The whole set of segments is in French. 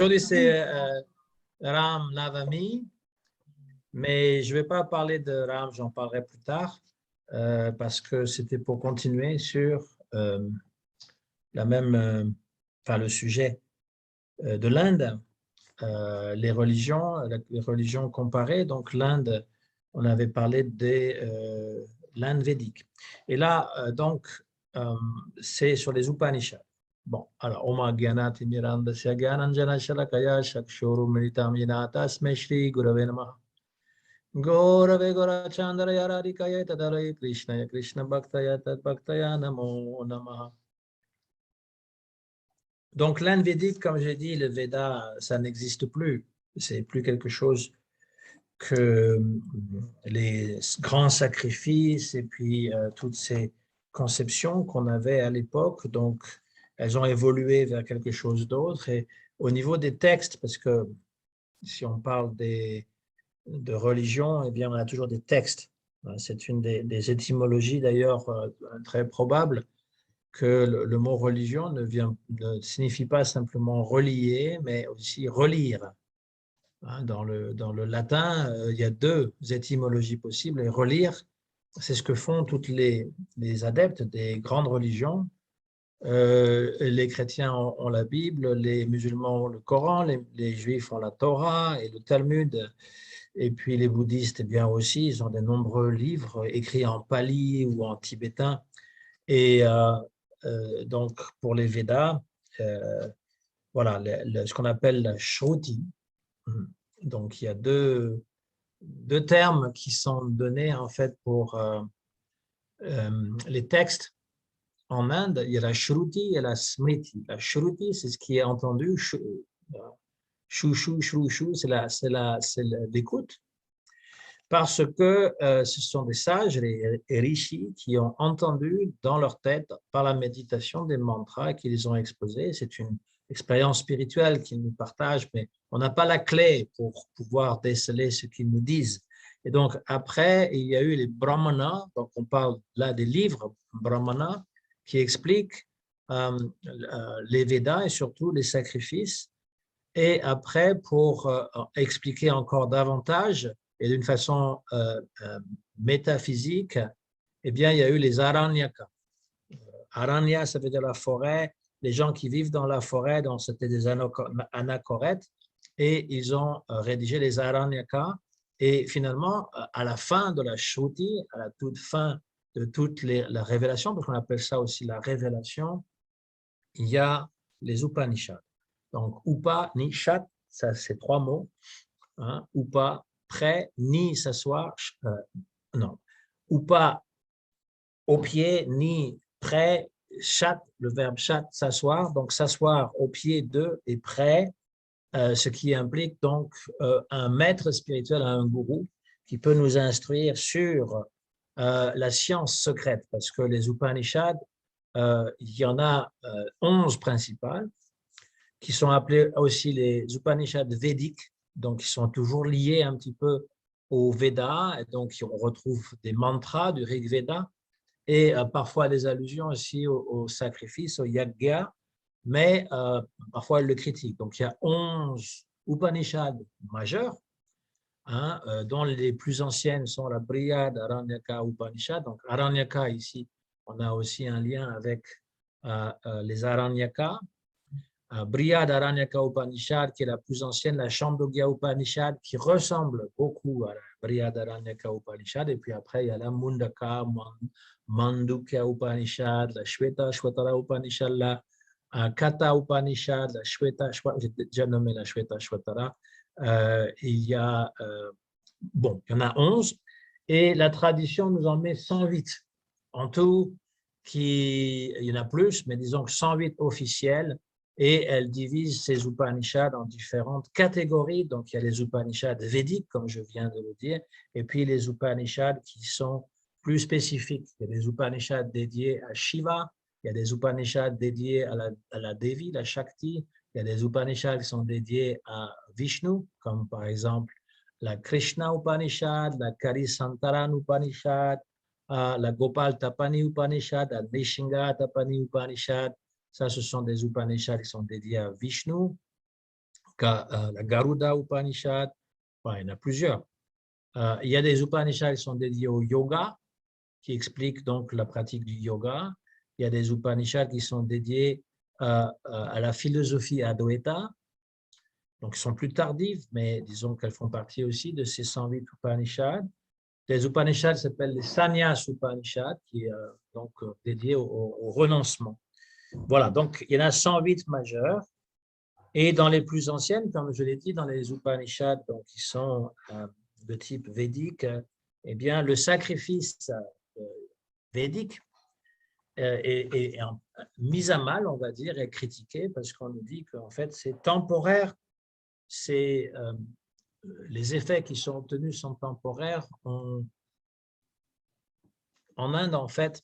Aujourd'hui, c'est Ram Navami, mais je ne vais pas parler de Ram, j'en parlerai plus tard, parce que c'était pour continuer sur la même, le sujet de l'Inde, les religions comparées. Donc, l'Inde, on avait parlé de l'Inde védique. Et là, c'est sur les Upanishads. Bon, alors, Oma Gyanati Mirandasya Gyananjana Shalakaya Shakshuru Militam Yena Tasmai Shri Gurave Namaha. Gaurave Gaurachandra Yaradikaya Tadarai Krishna Krishna Bhaktaya Tad Bhaktaya Namo Namaha. Donc, l'Inde védique, comme j'ai dit, le Veda, ça n'existe plus. C'est plus quelque chose que les grands sacrifices et puis toutes ces conceptions qu'on avait à l'époque. Donc, elles ont évolué vers quelque chose d'autre. Et au niveau des textes, parce que si on parle de religion, eh bien, on a toujours des textes. C'est une des étymologies d'ailleurs très probable que le mot religion ne signifie pas simplement relier, mais aussi relire. Dans le latin, il y a deux étymologies possibles. Et relire, c'est ce que font toutes les adeptes des grandes religions. Les chrétiens ont la Bible, les musulmans ont le Coran, les juifs ont la Torah et le Talmud. Et puis les bouddhistes, eh bien aussi, ils ont de nombreux livres écrits en pali ou en tibétain. Et donc, pour les Védas, voilà, ce qu'on appelle la Shruti. Donc, il y a deux termes qui sont donnés en fait pour les textes en Inde. Il y a la Shruti et la Smriti. La Shruti, c'est ce qui est entendu. Shu, shu, shru, shu, c'est l'écoute. Parce que ce sont des sages, les rishis, qui ont entendu dans leur tête, par la méditation, des mantras qui les ont exposés. C'est une expérience spirituelle qu'ils nous partagent, mais on n'a pas la clé pour pouvoir déceler ce qu'ils nous disent. Et donc, après, il y a eu les brahmanas, donc on parle là des livres brahmanas, qui expliquent les Védas et surtout les sacrifices. Et après, pour expliquer encore davantage, et d'une façon métaphysique, eh bien, il y a eu les Aranyaka. Aranya, ça veut dire la forêt. Les gens qui vivent dans la forêt, donc c'était des anachorètes, et ils ont rédigé les Aranyaka. Et finalement, à la fin de la Shruti, à la toute fin de toute la révélation, parce qu'on appelle ça aussi la révélation, il y a les Upanishads. Donc, Upanishad, ça c'est trois mots. Upa, près, ni s'asseoir, non. Upa, au pied, ni près, chat, le verbe chat, s'asseoir. Donc, s'asseoir au pied de et près, ce qui implique donc un maître spirituel, un gourou, qui peut nous instruire sur la science secrète, parce que les Upanishads, il y en a 11 principales, qui sont appelés aussi les Upanishads védiques, donc ils sont toujours liés un petit peu au Veda, et donc on retrouve des mantras du Rig Veda, et parfois des allusions aussi au sacrifice, au yajna, mais parfois elle le critique. Donc il y a 11 Upanishads majeurs, dont les plus anciennes sont la Brihad Aranyaka Upanishad. Donc Aranyaka, ici, on a aussi un lien avec les Aranyaka. Brihad Aranyaka Upanishad, qui est la plus ancienne, la Chandogya Upanishad, qui ressemble beaucoup à la Brihad Aranyaka Upanishad. Et puis après, il y a la Mundaka, Mandukya Upanishad, la Shweta Shwetara Upanishad, la Kata Upanishad, la Shweta, j'ai déjà nommé la Shweta Shwetara. Il y a, il y en a 11. Et la tradition nous en met 108. En tout, il y en a plus, mais disons que 108 officiels. Et elle divise ces Upanishads en différentes catégories. Donc, il y a les Upanishads védiques, comme je viens de le dire, et puis les Upanishads qui sont plus spécifiques. Il y a des Upanishads dédiés à Shiva, il y a des Upanishads dédiés à la Devi, la Shakti, il y a des Upanishads qui sont dédiés à Vishnu, comme par exemple la Krishna Upanishad, la Karisantaran Upanishad, la Gopal Tapani Upanishad, la Nishinga Tapani Upanishad. Ça, ce sont des Upanishads qui sont dédiés à Vishnu. la Garuda Upanishad, il y en a plusieurs. Il y a des Upanishads qui sont dédiés au yoga, qui expliquent donc la pratique du yoga. Il y a des Upanishads qui sont dédiés à la philosophie Advaita, donc ils sont plus tardives, mais disons qu'elles font partie aussi de ces 108 Upanishads. Les Upanishads s'appellent les Sannyas Upanishads, qui est donc dédié au renoncement. Voilà, donc il y en a 108 majeurs. Et dans les plus anciennes, comme je l'ai dit, dans les Upanishads, donc, qui sont de type védique, eh bien, le sacrifice védique est mis à mal, on va dire, et critiqué parce qu'on nous dit qu'en fait, c'est temporaire. Les effets qui sont obtenus sont temporaires. En Inde, en fait,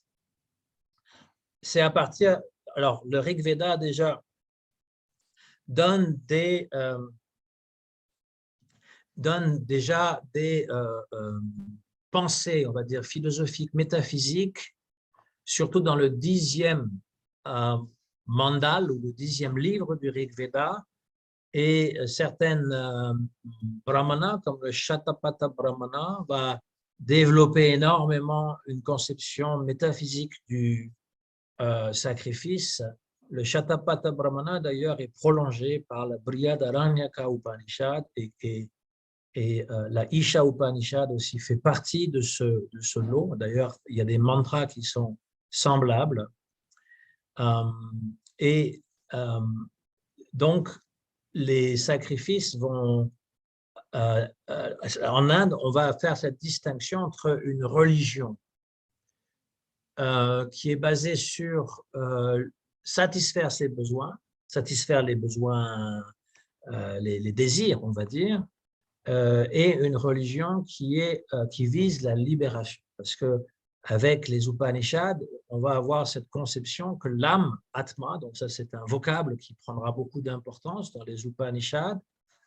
c'est à partir… Alors, le Rig Veda, déjà, donne déjà des pensées, on va dire, philosophiques, métaphysiques, surtout dans le 10e mandal ou le 10e livre du Rig Veda, et certaines brahmanas, comme le Shatapatha Brahmana, va développer énormément une conception métaphysique du sacrifice. Le Shatapatha Brahmana, d'ailleurs, est prolongé par la Brihadaranyaka Upanishad et la Isha Upanishad aussi fait partie de ce lot. D'ailleurs, il y a des mantras qui sont semblables. Donc, les sacrifices vont… en Inde, on va faire cette distinction entre une religion qui est basée sur satisfaire ses besoins, satisfaire les besoins, les désirs, on va dire, et une religion qui vise la libération. Parce que avec les Upanishads, on va avoir cette conception que l'âme, Atma, donc ça c'est un vocable qui prendra beaucoup d'importance dans les Upanishads,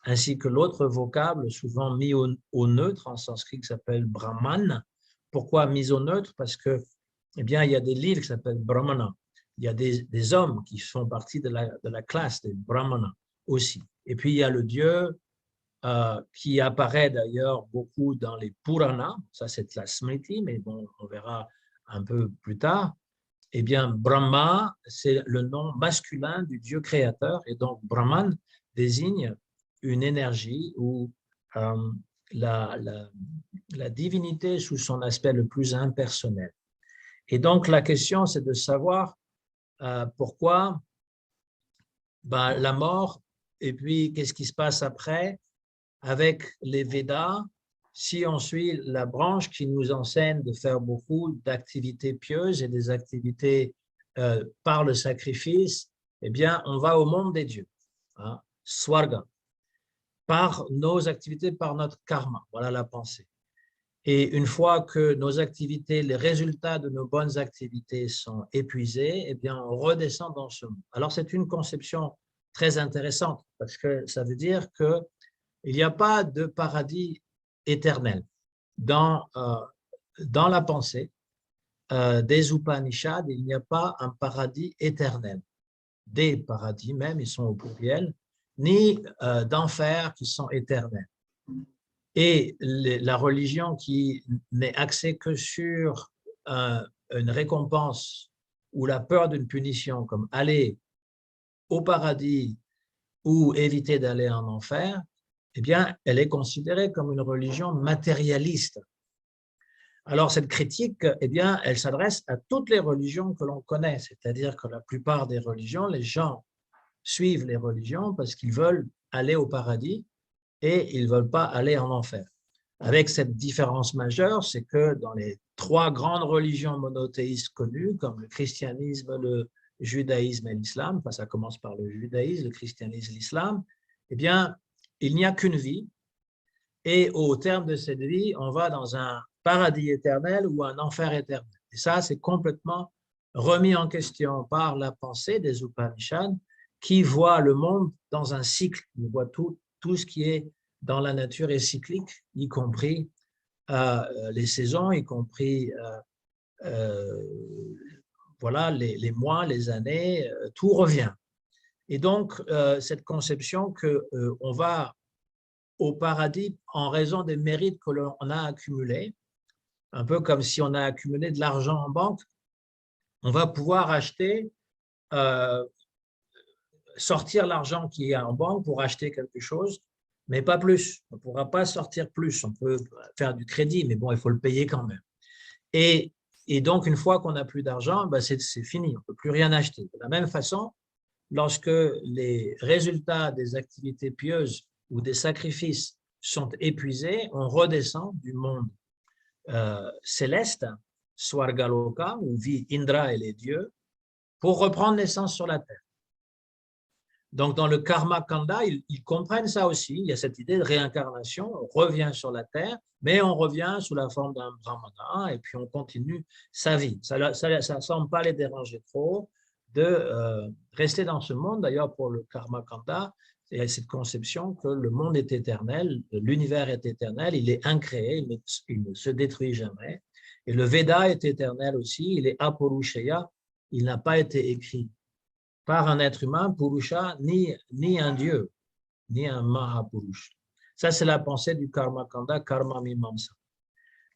ainsi que l'autre vocable souvent mis au neutre en sanskrit qui s'appelle Brahman. Pourquoi mis au neutre? Parce que, eh bien, il y a des livres qui s'appellent Brahmana. Il y a des hommes qui font partie de la classe des Brahmanas aussi. Et puis, il y a le Dieu qui apparaît d'ailleurs beaucoup dans les Puranas, ça c'est la Smriti, mais bon, on verra un peu plus tard. Eh bien, Brahma, c'est le nom masculin du Dieu créateur, et donc Brahman désigne une énergie ou la divinité sous son aspect le plus impersonnel. Et donc, la question, c'est de savoir pourquoi la mort, et puis qu'est-ce qui se passe après. Avec les Védas, si on suit la branche qui nous enseigne de faire beaucoup d'activités pieuses et des activités par le sacrifice, eh bien, on va au monde des dieux, hein, Swarga, par nos activités, par notre karma. Voilà la pensée. Et une fois que nos activités, les résultats de nos bonnes activités sont épuisés, eh bien, on redescend dans ce monde. Alors, c'est une conception très intéressante parce que ça veut dire que il n'y a pas de paradis éternel. Dans la pensée des Upanishads, il n'y a pas un paradis éternel. Des paradis même, ils sont au pluriel, ni d'enfer qui sont éternels. Et la religion qui n'est axée que sur une récompense ou la peur d'une punition, comme aller au paradis ou éviter d'aller en enfer, eh bien, elle est considérée comme une religion matérialiste. Alors, cette critique, eh bien, elle s'adresse à toutes les religions que l'on connaît, c'est-à-dire que la plupart des religions, les gens suivent les religions parce qu'ils veulent aller au paradis et ils ne veulent pas aller en enfer. Avec cette différence majeure, c'est que dans les 3 grandes religions monothéistes connues, comme le christianisme, le judaïsme et l'islam, enfin, ça commence par le judaïsme, le christianisme, l'islam, eh bien, il n'y a qu'une vie, et au terme de cette vie, on va dans un paradis éternel ou un enfer éternel. Et ça, c'est complètement remis en question par la pensée des Upanishads qui voit le monde dans un cycle. On voit tout ce qui est dans la nature est cyclique, y compris les saisons, y compris voilà, les mois, les années, tout revient. Et donc, cette conception qu'on va au paradis en raison des mérites que l'on a accumulés, un peu comme si on a accumulé de l'argent en banque, on va pouvoir acheter, sortir l'argent qui est en banque pour acheter quelque chose, mais pas plus. On ne pourra pas sortir plus. On peut faire du crédit, mais bon, il faut le payer quand même. Et, et donc, une fois qu'on n'a plus d'argent, ben c'est fini, on ne peut plus rien acheter. De la même façon, lorsque les résultats des activités pieuses ou des sacrifices sont épuisés, on redescend du monde céleste, Swargaloka, où vit Indra et les dieux, pour reprendre naissance sur la terre. Donc, dans le Karma Kanda, ils comprennent ça aussi. Il y a cette idée de réincarnation. On revient sur la terre, mais on revient sous la forme d'un brahmana et puis on continue sa vie. Ça ne semble pas les déranger trop de rester dans ce monde. D'ailleurs, pour le Karma Kanda, il y a cette conception que le monde est éternel, l'univers est éternel, il est incréé, il ne se détruit jamais. Et le Veda est éternel aussi, il est apurusheya, il n'a pas été écrit par un être humain, Purusha, ni un dieu, ni un Mahapurush. Ça, c'est la pensée du Karma Kanda, Karma Mimamsa.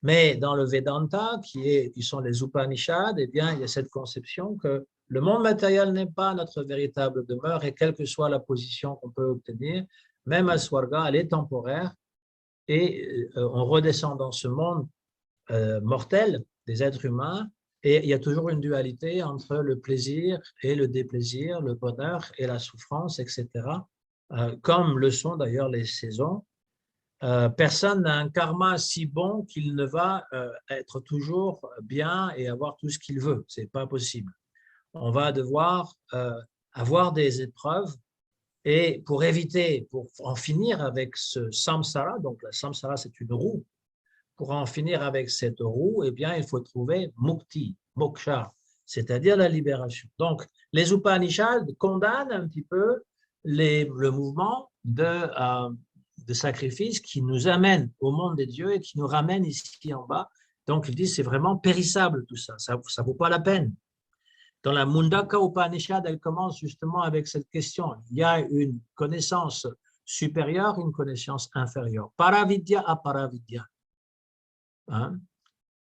Mais dans le Vedanta, qui sont les Upanishads, eh bien, il y a cette conception que le monde matériel n'est pas notre véritable demeure et quelle que soit la position qu'on peut obtenir, même à Swarga, elle est temporaire et on redescend dans ce monde mortel des êtres humains et il y a toujours une dualité entre le plaisir et le déplaisir, le bonheur et la souffrance, etc. Comme le sont d'ailleurs les saisons. Personne n'a un karma si bon qu'il ne va être toujours bien et avoir tout ce qu'il veut. Ce n'est pas possible. On va devoir avoir des épreuves et pour éviter, pour en finir avec ce samsara, donc la samsara c'est une roue, pour en finir avec cette roue, eh bien, il faut trouver mukti, moksha, c'est-à-dire la libération. Donc, les Upanishads condamnent un petit peu le mouvement de sacrifice qui nous amène au monde des dieux et qui nous ramène ici en bas. Donc, ils disent c'est vraiment périssable tout ça, ça ne vaut pas la peine. Dans la Mundaka Upanishad, elle commence justement avec cette question. Il y a une connaissance supérieure, une connaissance inférieure. Paravidya, aparavidya. Hein?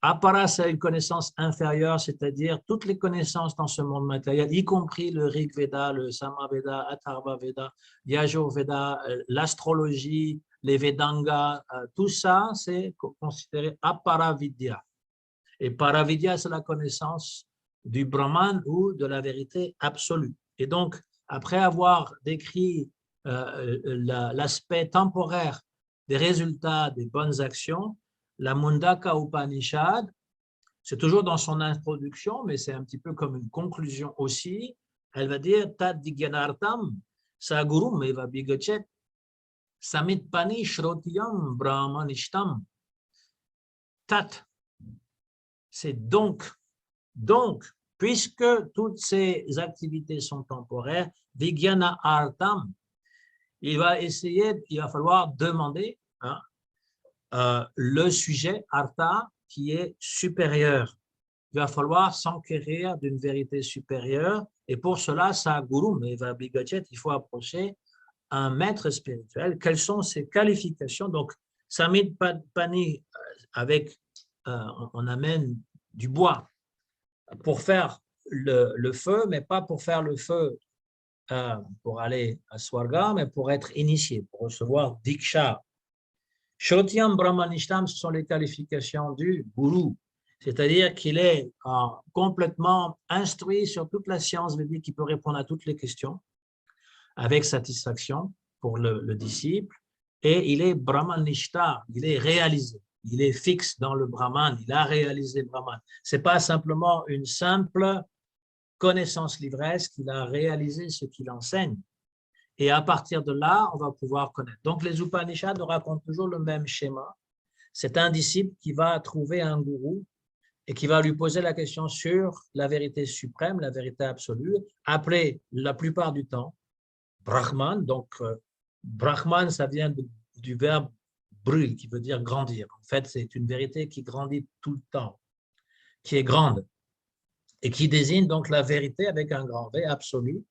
Apara, c'est une connaissance inférieure, c'est-à-dire toutes les connaissances dans ce monde matériel, y compris le Rig Veda, le Samaveda, Atharva Veda, Yajur Veda, l'astrologie, les Vedangas, tout ça, c'est considéré Aparavidya. Et Paravidya, c'est la connaissance du Brahman ou de la vérité absolue. Et donc, après avoir décrit l'aspect temporaire des résultats des bonnes actions, la Mundaka Upanishad, c'est toujours dans son introduction, mais c'est un petit peu comme une conclusion aussi. Elle va dire Tad Digyanartam Sagurum Eva Bigachet Samit Pani Shrotiyam Brahmanishtam. Tat, c'est donc, puisque toutes ces activités sont temporaires, Vigyana Artam, il va falloir demander le sujet Artha qui est supérieur. Il va falloir s'enquérir d'une vérité supérieure et pour cela, Saguru, il faut approcher un maître spirituel. Quelles sont ses qualifications? Donc, Samit Pani, avec, on amène du bois pour faire le feu, mais pas pour faire le feu pour aller à Swarga, mais pour être initié, pour recevoir Diksha. Shrotyam Brahmanishtam, ce sont les qualifications du gourou, c'est-à-dire qu'il est complètement instruit sur toute la science védique, qui peut répondre à toutes les questions avec satisfaction pour le disciple, et il est Brahmanishta, il est réalisé, il est fixe dans le Brahman, il a réalisé le Brahman. Ce n'est pas simplement une simple connaissance livresque, il a réalisé ce qu'il enseigne. Et à partir de là, on va pouvoir connaître. Donc, les Upanishads racontent toujours le même schéma. C'est un disciple qui va trouver un gourou et qui va lui poser la question sur la vérité suprême, la vérité absolue, appelée la plupart du temps Brahman. Donc, Brahman, ça vient du verbe brûle, qui veut dire grandir. En fait, c'est une vérité qui grandit tout le temps, qui est grande et qui désigne donc la vérité avec un grand V absolu.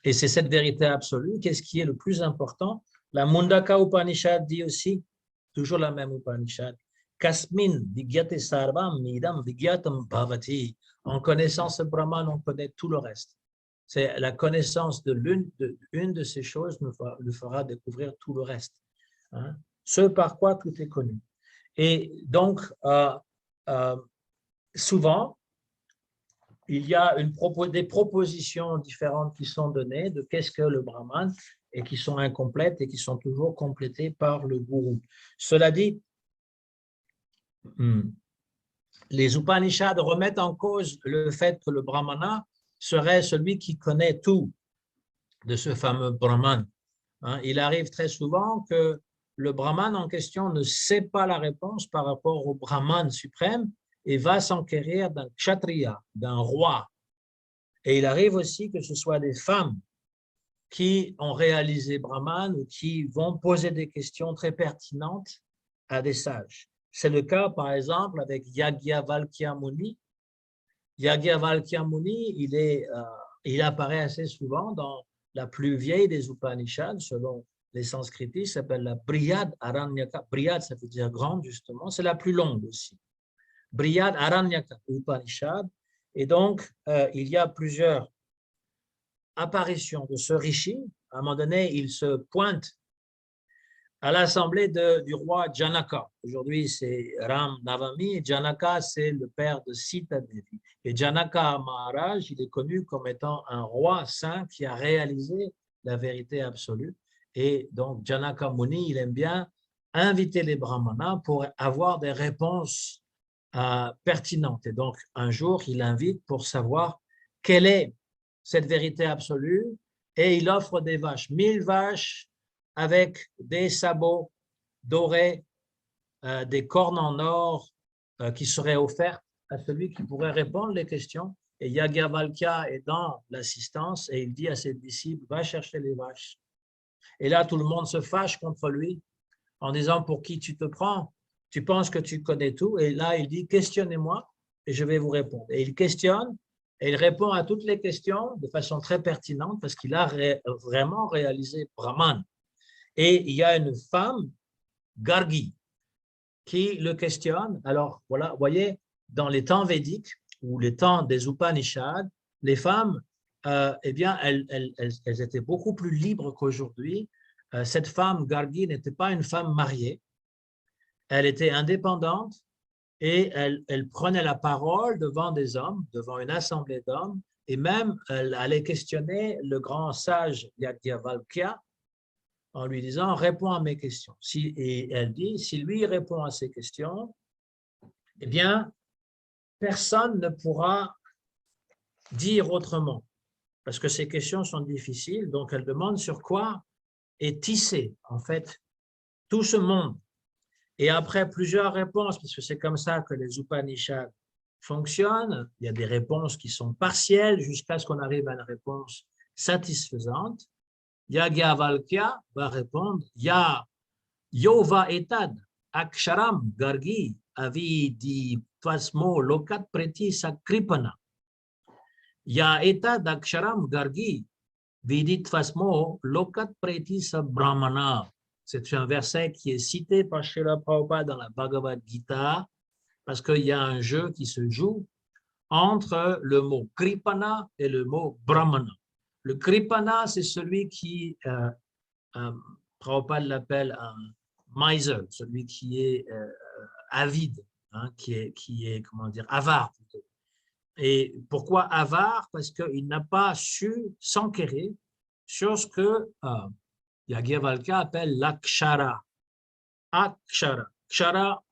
Et c'est cette vérité absolue. Qu'est-ce qui est le plus important? La Mundaka Upanishad dit aussi, toujours la même Upanishad, Kasmin vigyate sarvam midam vigyatam bhavati. En connaissant ce Brahman, on connaît tout le reste. C'est la connaissance de une de ces choses nous fera découvrir tout le reste. Hein? Ce par quoi tout est connu. Et donc, souvent, il y a des propositions différentes qui sont données de qu'est-ce que le Brahman et qui sont incomplètes et qui sont toujours complétées par le gourou. Cela dit, les Upanishads remettent en cause le fait que le Brahmana serait celui qui connaît tout de ce fameux Brahman. Il arrive très souvent que le Brahman en question ne sait pas la réponse par rapport au Brahman suprême et va s'enquérir d'un kshatriya, d'un roi. Et il arrive aussi que ce soit des femmes qui ont réalisé Brahman ou qui vont poser des questions très pertinentes à des sages. C'est le cas, par exemple, avec Yagyavalkya Muni. Yagyavalkya Muni, il apparaît assez souvent dans la plus vieille des Upanishads, selon les sanskritis, s'appelle la Brihad Aranyaka. Brihad, ça veut dire grande, justement. C'est la plus longue aussi. Brihad Aranyaka Upanishad. Et donc, il y a plusieurs apparitions de ce rishi. À un moment donné, il se pointe à l'assemblée du roi Janaka. Aujourd'hui, c'est Ram Navami. Et Janaka, c'est le père de Sita Devi. Et Janaka Maharaj, il est connu comme étant un roi saint qui a réalisé la vérité absolue. Et donc, Janaka Muni, il aime bien inviter les brahmanas pour avoir des réponses pertinentes. Et donc, un jour, il invite pour savoir quelle est cette vérité absolue et il offre des vaches, 1000 vaches avec des sabots dorés, des cornes en or qui seraient offertes à celui qui pourrait répondre les questions. Et Yagyavalkya est dans l'assistance et il dit à ses disciples, va chercher les vaches. Et là, tout le monde se fâche contre lui en disant, pour qui tu te prends? Tu penses que tu connais tout? Et là, il dit, questionnez-moi et je vais vous répondre. Et il questionne et il répond à toutes les questions de façon très pertinente parce qu'il a vraiment réalisé Brahman. Et il y a une femme, Gargi, qui le questionne. Alors, voilà, vous voyez, dans les temps védiques ou les temps des Upanishads, les femmes, eh bien, elles étaient beaucoup plus libres qu'aujourd'hui. Cette femme, Gargi, n'était pas une femme mariée. Elle était indépendante et elle prenait la parole devant des hommes, devant une assemblée d'hommes, et même elle allait questionner le grand sage Yagyavalkya en lui disant « réponds à mes questions ». Et elle dit « si lui répond à ces questions, eh bien, personne ne pourra dire autrement, parce que ces questions sont difficiles. » Donc, elle demande sur quoi est tissé, en fait, tout ce monde. Et après plusieurs réponses, parce que c'est comme ça que les Upanishads fonctionnent, il y a des réponses qui sont partielles jusqu'à ce qu'on arrive à une réponse satisfaisante. Yagyavalkya va répondre Ya Yova etad aksharam gargi avidi tvasmo lokat preti sakripana. Ya etad aksharam gargi vidit tvasmo lokat preti sa brahmana. C'est un verset qui est cité par Srila Prabhupada dans la Bhagavad Gita parce qu'il y a un jeu qui se joue entre le mot kripana et le mot brahmana. Le kripana, c'est celui qui, Prabhupada l'appelle un miser, celui qui est avide, hein, qui est, comment dire, avare plutôt. Et pourquoi avare? Parce qu'il n'a pas su s'enquérir sur ce que Yagyavalkya appelle l'akshara. Akshara. Akshara,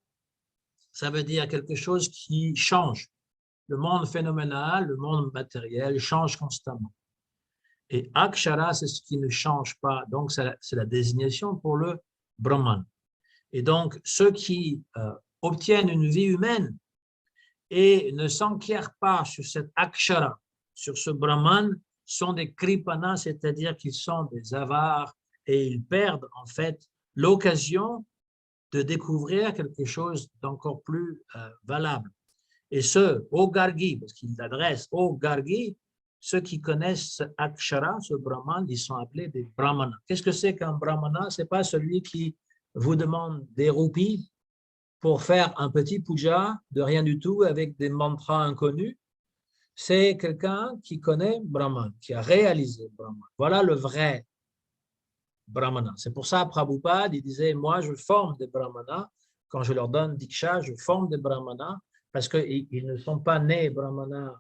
ça veut dire quelque chose qui change. Le monde phénoménal, le monde matériel change constamment. Et akshara, c'est ce qui ne change pas. Donc, c'est la désignation pour le Brahman. Et donc, ceux qui obtiennent une vie humaine et ne s'enquièrent pas sur cet akshara, sur ce Brahman, sont des kripanas, c'est-à-dire qu'ils sont des avares et ils perdent en fait l'occasion de découvrir quelque chose d'encore plus valable. Et ce, au Gargi, parce qu'il l'adresse au Gargi, ceux qui connaissent ce Akshara, ce Brahman, ils sont appelés des Brahmanas. Qu'est-ce que c'est qu'un Brahmana? Ce n'est pas celui qui vous demande des roupies pour faire un petit puja de rien du tout avec des mantras inconnus. C'est quelqu'un qui connaît Brahman, qui a réalisé Brahman. Voilà le vrai Brahmana. C'est pour ça, Prabhupada, il disait, moi, je forme des Brahmanas. Quand je leur donne Diksha, je forme des Brahmanas parce qu'ils ne sont pas nés Brahmanas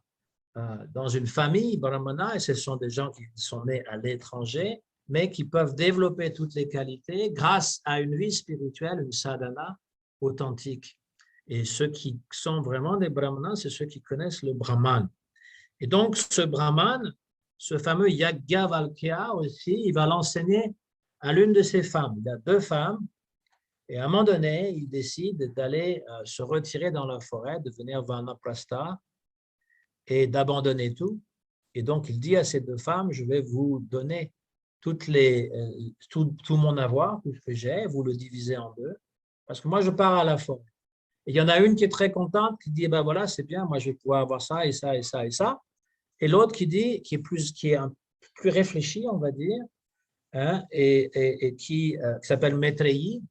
dans une famille Brahmana, et ce sont des gens qui sont nés à l'étranger, mais qui peuvent développer toutes les qualités grâce à une vie spirituelle, une sadhana authentique. Et ceux qui sont vraiment des Brahmanas, c'est ceux qui connaissent le Brahman. Et donc, ce Brahman, ce fameux Yajnavalkya aussi, il va l'enseigner à l'une de ses femmes. Il a 2 femmes, et à un moment donné, il décide d'aller se retirer dans la forêt, de devenir Vanaprastha, et d'abandonner tout. Et donc, il dit à ces 2 femmes, je vais vous donner tout mon avoir, tout ce que j'ai, vous le divisez en 2, parce que moi, je pars à la forêt. Et il y en a une qui est très contente, qui dit, ben voilà, c'est bien, moi, je vais pouvoir avoir ça et ça et ça et ça. Et l'autre qui dit, qui est un peu plus réfléchi, on va dire, hein, et qui s'appelle Maitreyi,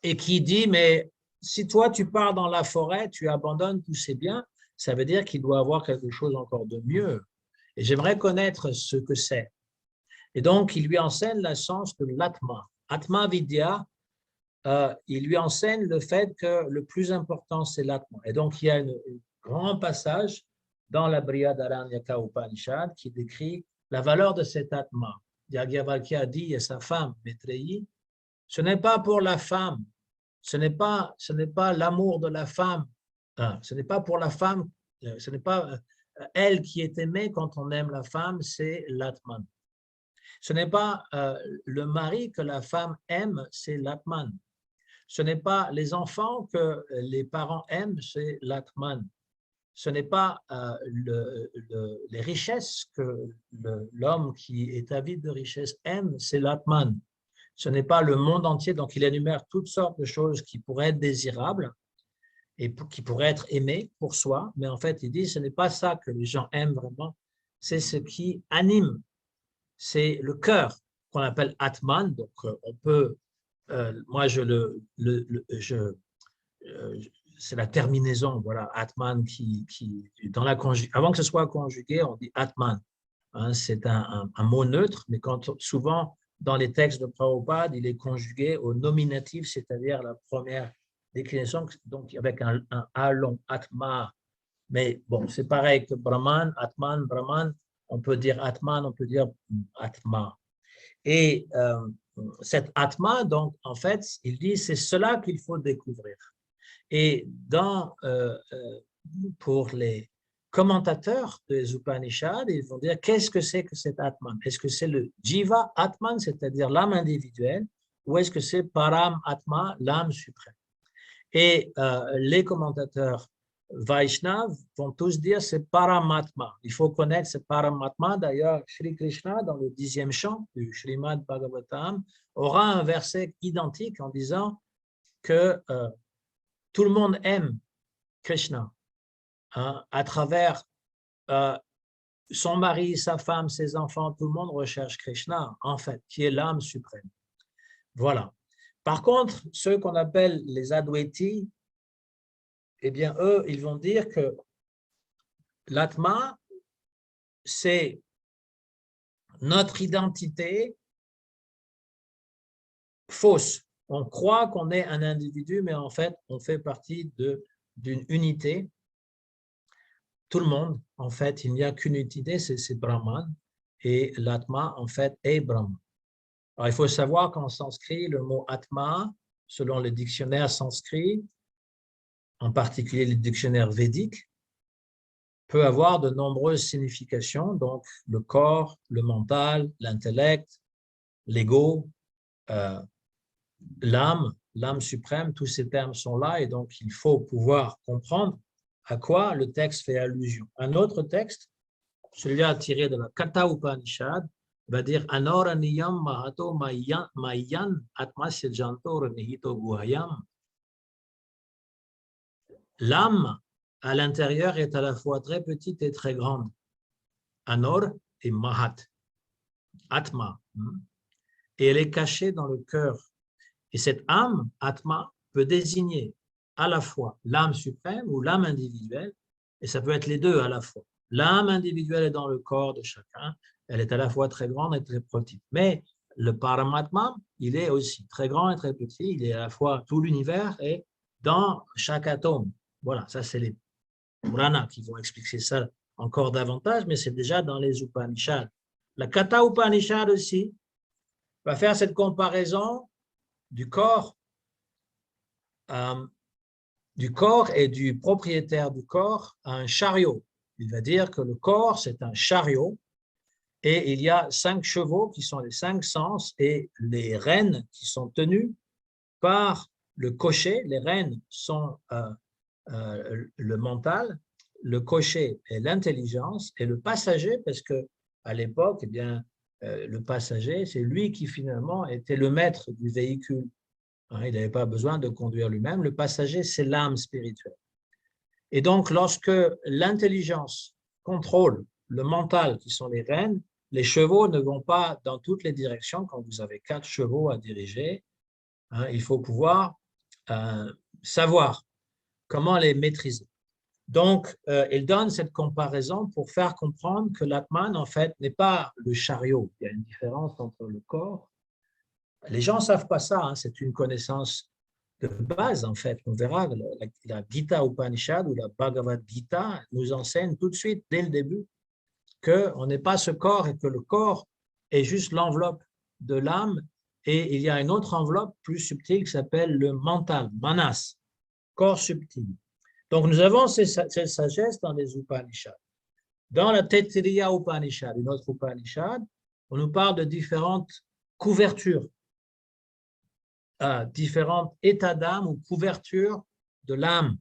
et qui dit, mais si toi, tu pars dans la forêt, tu abandonnes tous ces biens, ça veut dire qu'il doit avoir quelque chose encore de mieux. Et j'aimerais connaître ce que c'est. Et donc, il lui enseigne la science de l'Atma. Atma Vidya, il lui enseigne le fait que le plus important, c'est l'Atma. Et donc, il y a un grand passage dans la Brihadaranyaka Upanishad qui décrit la valeur de cet Atma. Yajnavalkya dit à sa femme, Maitreyi, ce n'est pas pour la femme, ce n'est pas l'amour de la femme, ce n'est pas pour la femme, ce n'est pas elle qui est aimée quand on aime la femme, c'est l'Atman. Ce n'est pas le mari que la femme aime, c'est l'Atman. Ce n'est pas les enfants que les parents aiment, c'est l'Atman. Ce n'est pas les richesses que l'homme qui est avide de richesses aime, c'est l'Atman. Ce n'est pas le monde entier, donc il énumère toutes sortes de choses qui pourraient être désirables et qui pourraient être aimées pour soi, mais en fait, il dit ce n'est pas ça que les gens aiment vraiment, c'est ce qui anime, c'est le cœur qu'on appelle Atman, donc on peut, moi c'est la terminaison, voilà, Atman qui dans la avant que ce soit conjugué, on dit Atman, hein, c'est un mot neutre, mais souvent dans les textes de Prabhupada, il est conjugué au nominatif, c'est-à-dire la première déclinaison, donc avec un A long, Atma. Mais bon, c'est pareil que Brahman, Atman, Brahman, on peut dire Atman, on peut dire Atma. Et cet Atma, donc, en fait, il dit, c'est cela qu'il faut découvrir. Et pour les commentateurs des Upanishads, ils vont dire qu'est-ce que c'est que cet Atman? Est-ce que c'est le Jiva Atman, c'est-à-dire l'âme individuelle, ou est-ce que c'est Param Atma, l'âme suprême? Et les commentateurs Vaishnav vont tous dire c'est Paramatma. Il faut connaître ce Paramatma. D'ailleurs, Sri Krishna, dans le 10e chant du Srimad Bhagavatam, aura un verset identique en disant que tout le monde aime Krishna, hein, à travers son mari, sa femme, ses enfants, tout le monde recherche Krishna, en fait, qui est l'âme suprême. Voilà. Par contre, ceux qu'on appelle les Advaiti, eh bien, eux, ils vont dire que l'Atma, c'est notre identité fausse. On croit qu'on est un individu, mais en fait, on fait partie d'une unité. Tout le monde, en fait, il n'y a qu'une unité, c'est Brahman, et l'Atma, en fait, est Brahman. Alors, il faut savoir qu'en sanskrit, le mot Atma, selon les dictionnaires sanskrits, en particulier les dictionnaires védiques, peut avoir de nombreuses significations, donc le corps, le mental, l'intellect, l'ego, l'âme suprême, tous ces termes sont là et donc il faut pouvoir comprendre à quoi le texte fait allusion. Un autre texte, celui-là tiré de la Katha Upanishad, va dire Anoraniyam Mahato Mayan Atmasya Janto Nihito Guhayam. L'âme à l'intérieur est à la fois très petite et très grande. Anor et Mahat, Atma. Et elle est cachée dans le cœur. Et cette âme, Atma, peut désigner à la fois l'âme suprême ou l'âme individuelle, et ça peut être les deux à la fois. L'âme individuelle est dans le corps de chacun, elle est à la fois très grande et très petite. Mais le Paramatma, il est aussi très grand et très petit, il est à la fois tout l'univers et dans chaque atome. Voilà, ça c'est les Puranas qui vont expliquer ça encore davantage, mais c'est déjà dans les Upanishads. La Katha Upanishad aussi va faire cette comparaison du corps et du propriétaire du corps à un chariot. Il va dire que le corps, c'est un chariot et il y a 5 chevaux qui sont les 5 sens et les rênes qui sont tenues par le cocher. Les rênes sont le mental, le cocher est l'intelligence et le passager, parce qu'à l'époque, eh bien, le passager, c'est lui qui finalement était le maître du véhicule. Il n'avait pas besoin de conduire lui-même. Le passager, c'est l'âme spirituelle. Et donc, lorsque l'intelligence contrôle le mental, qui sont les rênes, les chevaux ne vont pas dans toutes les directions. Quand vous avez 4 chevaux à diriger, il faut pouvoir savoir comment les maîtriser. Donc, il donne cette comparaison pour faire comprendre que l'Atman, en fait, n'est pas le chariot. Il y a une différence entre le corps. Les gens ne savent pas ça, c'est une connaissance de base, en fait. On verra, la Gita Upanishad ou la Bhagavad Gita nous enseigne tout de suite, dès le début, qu'on n'est pas ce corps et que le corps est juste l'enveloppe de l'âme et il y a une autre enveloppe plus subtile qui s'appelle le mental, manas, corps subtil. Donc, nous avons cette sagesse dans les Upanishads. Dans la Taittiriya Upanishad, une autre Upanishad, on nous parle de différentes couvertures, différents états d'âme ou couvertures de l'âme.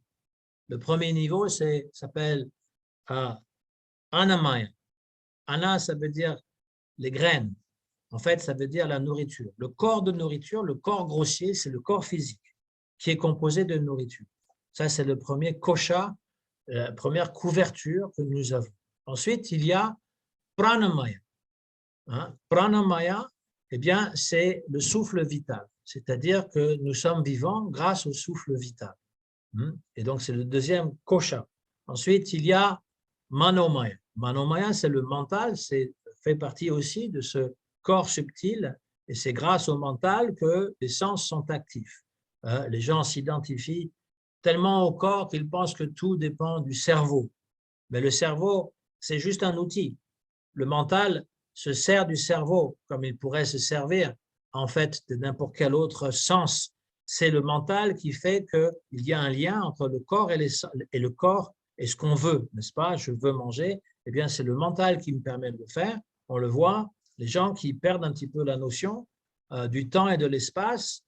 Le premier niveau s'appelle Annamaya. Anna, ça veut dire les graines. En fait, ça veut dire la nourriture. Le corps de nourriture, le corps grossier, c'est le corps physique qui est composé de nourriture. Ça, c'est le premier kosha, la première couverture que nous avons. Ensuite, il y a pranamaya. Pranamaya, eh bien, c'est le souffle vital. C'est-à-dire que nous sommes vivants grâce au souffle vital. Et donc, c'est le deuxième kosha. Ensuite, il y a manomaya. Manomaya, c'est le mental, fait partie aussi de ce corps subtil, et c'est grâce au mental que les sens sont actifs. Les gens s'identifient tellement au corps qu'ils pensent que tout dépend du cerveau. Mais le cerveau, c'est juste un outil. Le mental se sert du cerveau comme il pourrait se servir en fait de n'importe quel autre sens. C'est le mental qui fait qu'il y a un lien entre le corps et le corps et ce qu'on veut, n'est-ce pas? Je veux manger, eh bien c'est le mental qui me permet de le faire. On le voit, les gens qui perdent un petit peu la notion du temps et de l'espace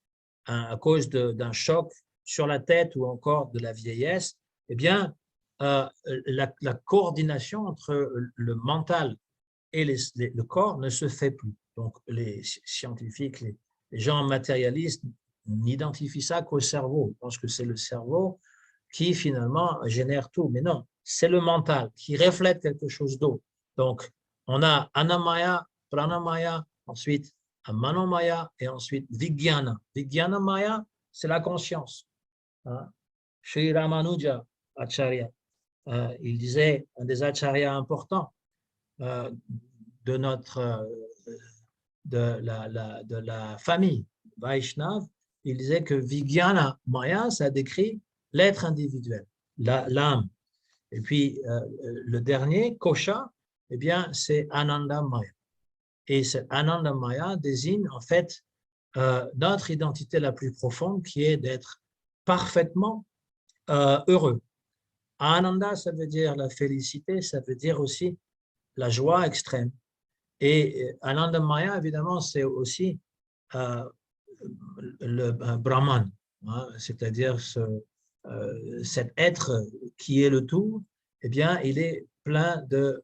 à cause d'un choc sur la tête ou encore de la vieillesse, eh bien la coordination entre le mental et le corps ne se fait plus. Donc, les scientifiques, les gens matérialistes n'identifient ça qu'au cerveau. Ils pensent que c'est le cerveau qui, finalement, génère tout. Mais non, c'est le mental qui reflète quelque chose d'autre. Donc, on a Annamaya, Pranamaya, ensuite Manomaya et ensuite Vijnana. Vijnana Maya, c'est la conscience. Sri Ramanuja Acharya, il disait, un des acharyas importants, de la famille Vaishnav, il disait que Vijnana Maya, ça décrit l'être individuel, l'âme. Et puis, le dernier, Kosha, eh bien, c'est Ananda Maya. Et cet Ananda Maya désigne en fait notre identité la plus profonde qui est d'être parfaitement heureux. Ananda, ça veut dire la félicité, ça veut dire aussi la joie extrême. Et Ananda Maya, évidemment, c'est aussi le Brahman, c'est-à-dire cet être qui est le tout, eh bien, il est plein de